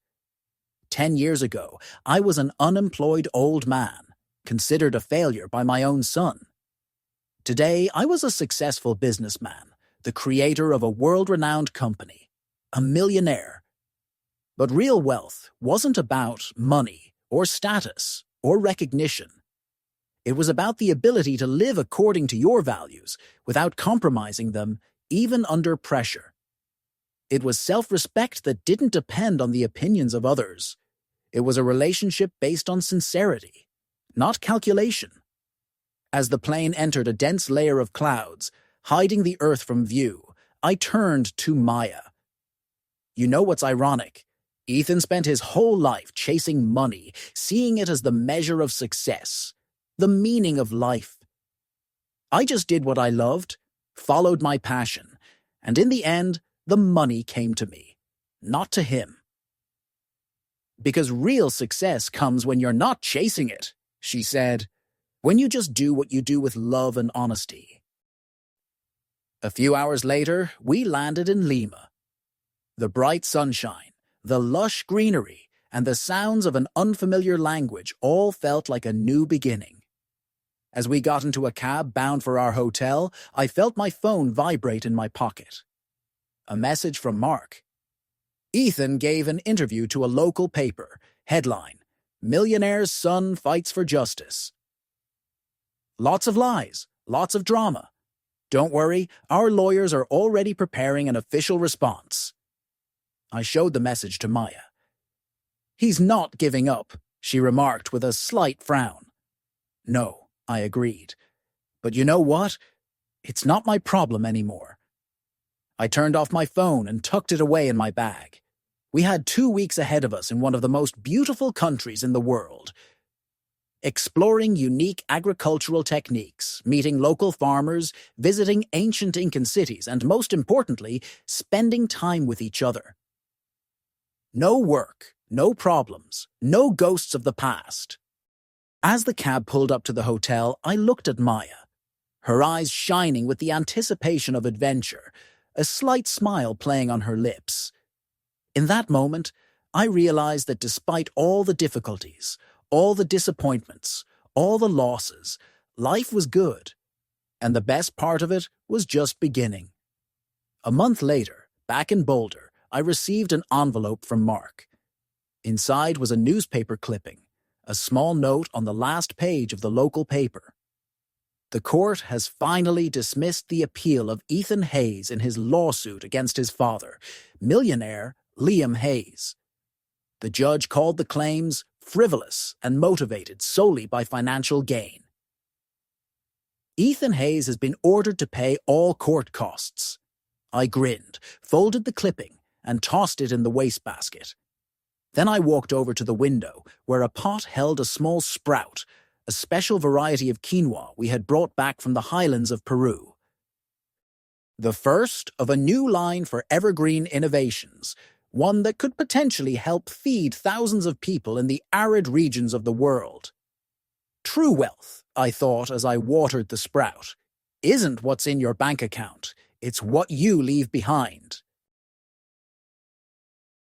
10 years ago, I was an unemployed old man, considered a failure by my own son. Today, I was a successful businessman, the creator of a world-renowned company, a millionaire. But real wealth wasn't about money or status or recognition. It was about the ability to live according to your values without compromising them, even under pressure. It was self-respect that didn't depend on the opinions of others. It was a relationship based on sincerity, not calculation. As the plane entered a dense layer of clouds, hiding the Earth from view, I turned to Maya. You know what's ironic? Ethan spent his whole life chasing money, seeing it as the measure of success, the meaning of life. I just did what I loved, followed my passion, and in the end, the money came to me, not to him. Because real success comes when you're not chasing it, she said, when you just do what you do with love and honesty. A few hours later, we landed in Lima. The bright sunshine, the lush greenery, and the sounds of an unfamiliar language all felt like a new beginning. As we got into a cab bound for our hotel, I felt my phone vibrate in my pocket. A message from Mark. Ethan gave an interview to a local paper. Headline: Millionaire's son fights for justice. Lots of lies, lots of drama. Don't worry, our lawyers are already preparing an official response. I showed the message to Maya. He's not giving up, she remarked with a slight frown. No, I agreed. But you know what? It's not my problem anymore. I turned off my phone and tucked it away in my bag. We had 2 weeks ahead of us in one of the most beautiful countries in the world. Exploring unique agricultural techniques, meeting local farmers, visiting ancient Incan cities, and most importantly, spending time with each other. No work, no problems, no ghosts of the past. As the cab pulled up to the hotel, I looked at Maya, her eyes shining with the anticipation of adventure, a slight smile playing on her lips. In that moment, I realized that despite all the difficulties, all the disappointments, all the losses, life was good, and the best part of it was just beginning. A month later, back in Boulder, I received an envelope from Mark. Inside was a newspaper clipping, a small note on the last page of the local paper. The court has finally dismissed the appeal of Ethan Hayes in his lawsuit against his father, millionaire Liam Hayes. The judge called the claims frivolous and motivated solely by financial gain. Ethan Hayes has been ordered to pay all court costs. I grinned, folded the clipping, and tossed it in the wastebasket. Then I walked over to the window, where a pot held a small sprout, a special variety of quinoa we had brought back from the highlands of Peru. The first of a new line for evergreen innovations, one that could potentially help feed thousands of people in the arid regions of the world. True wealth, I thought as I watered the sprout, isn't what's in your bank account, it's what you leave behind.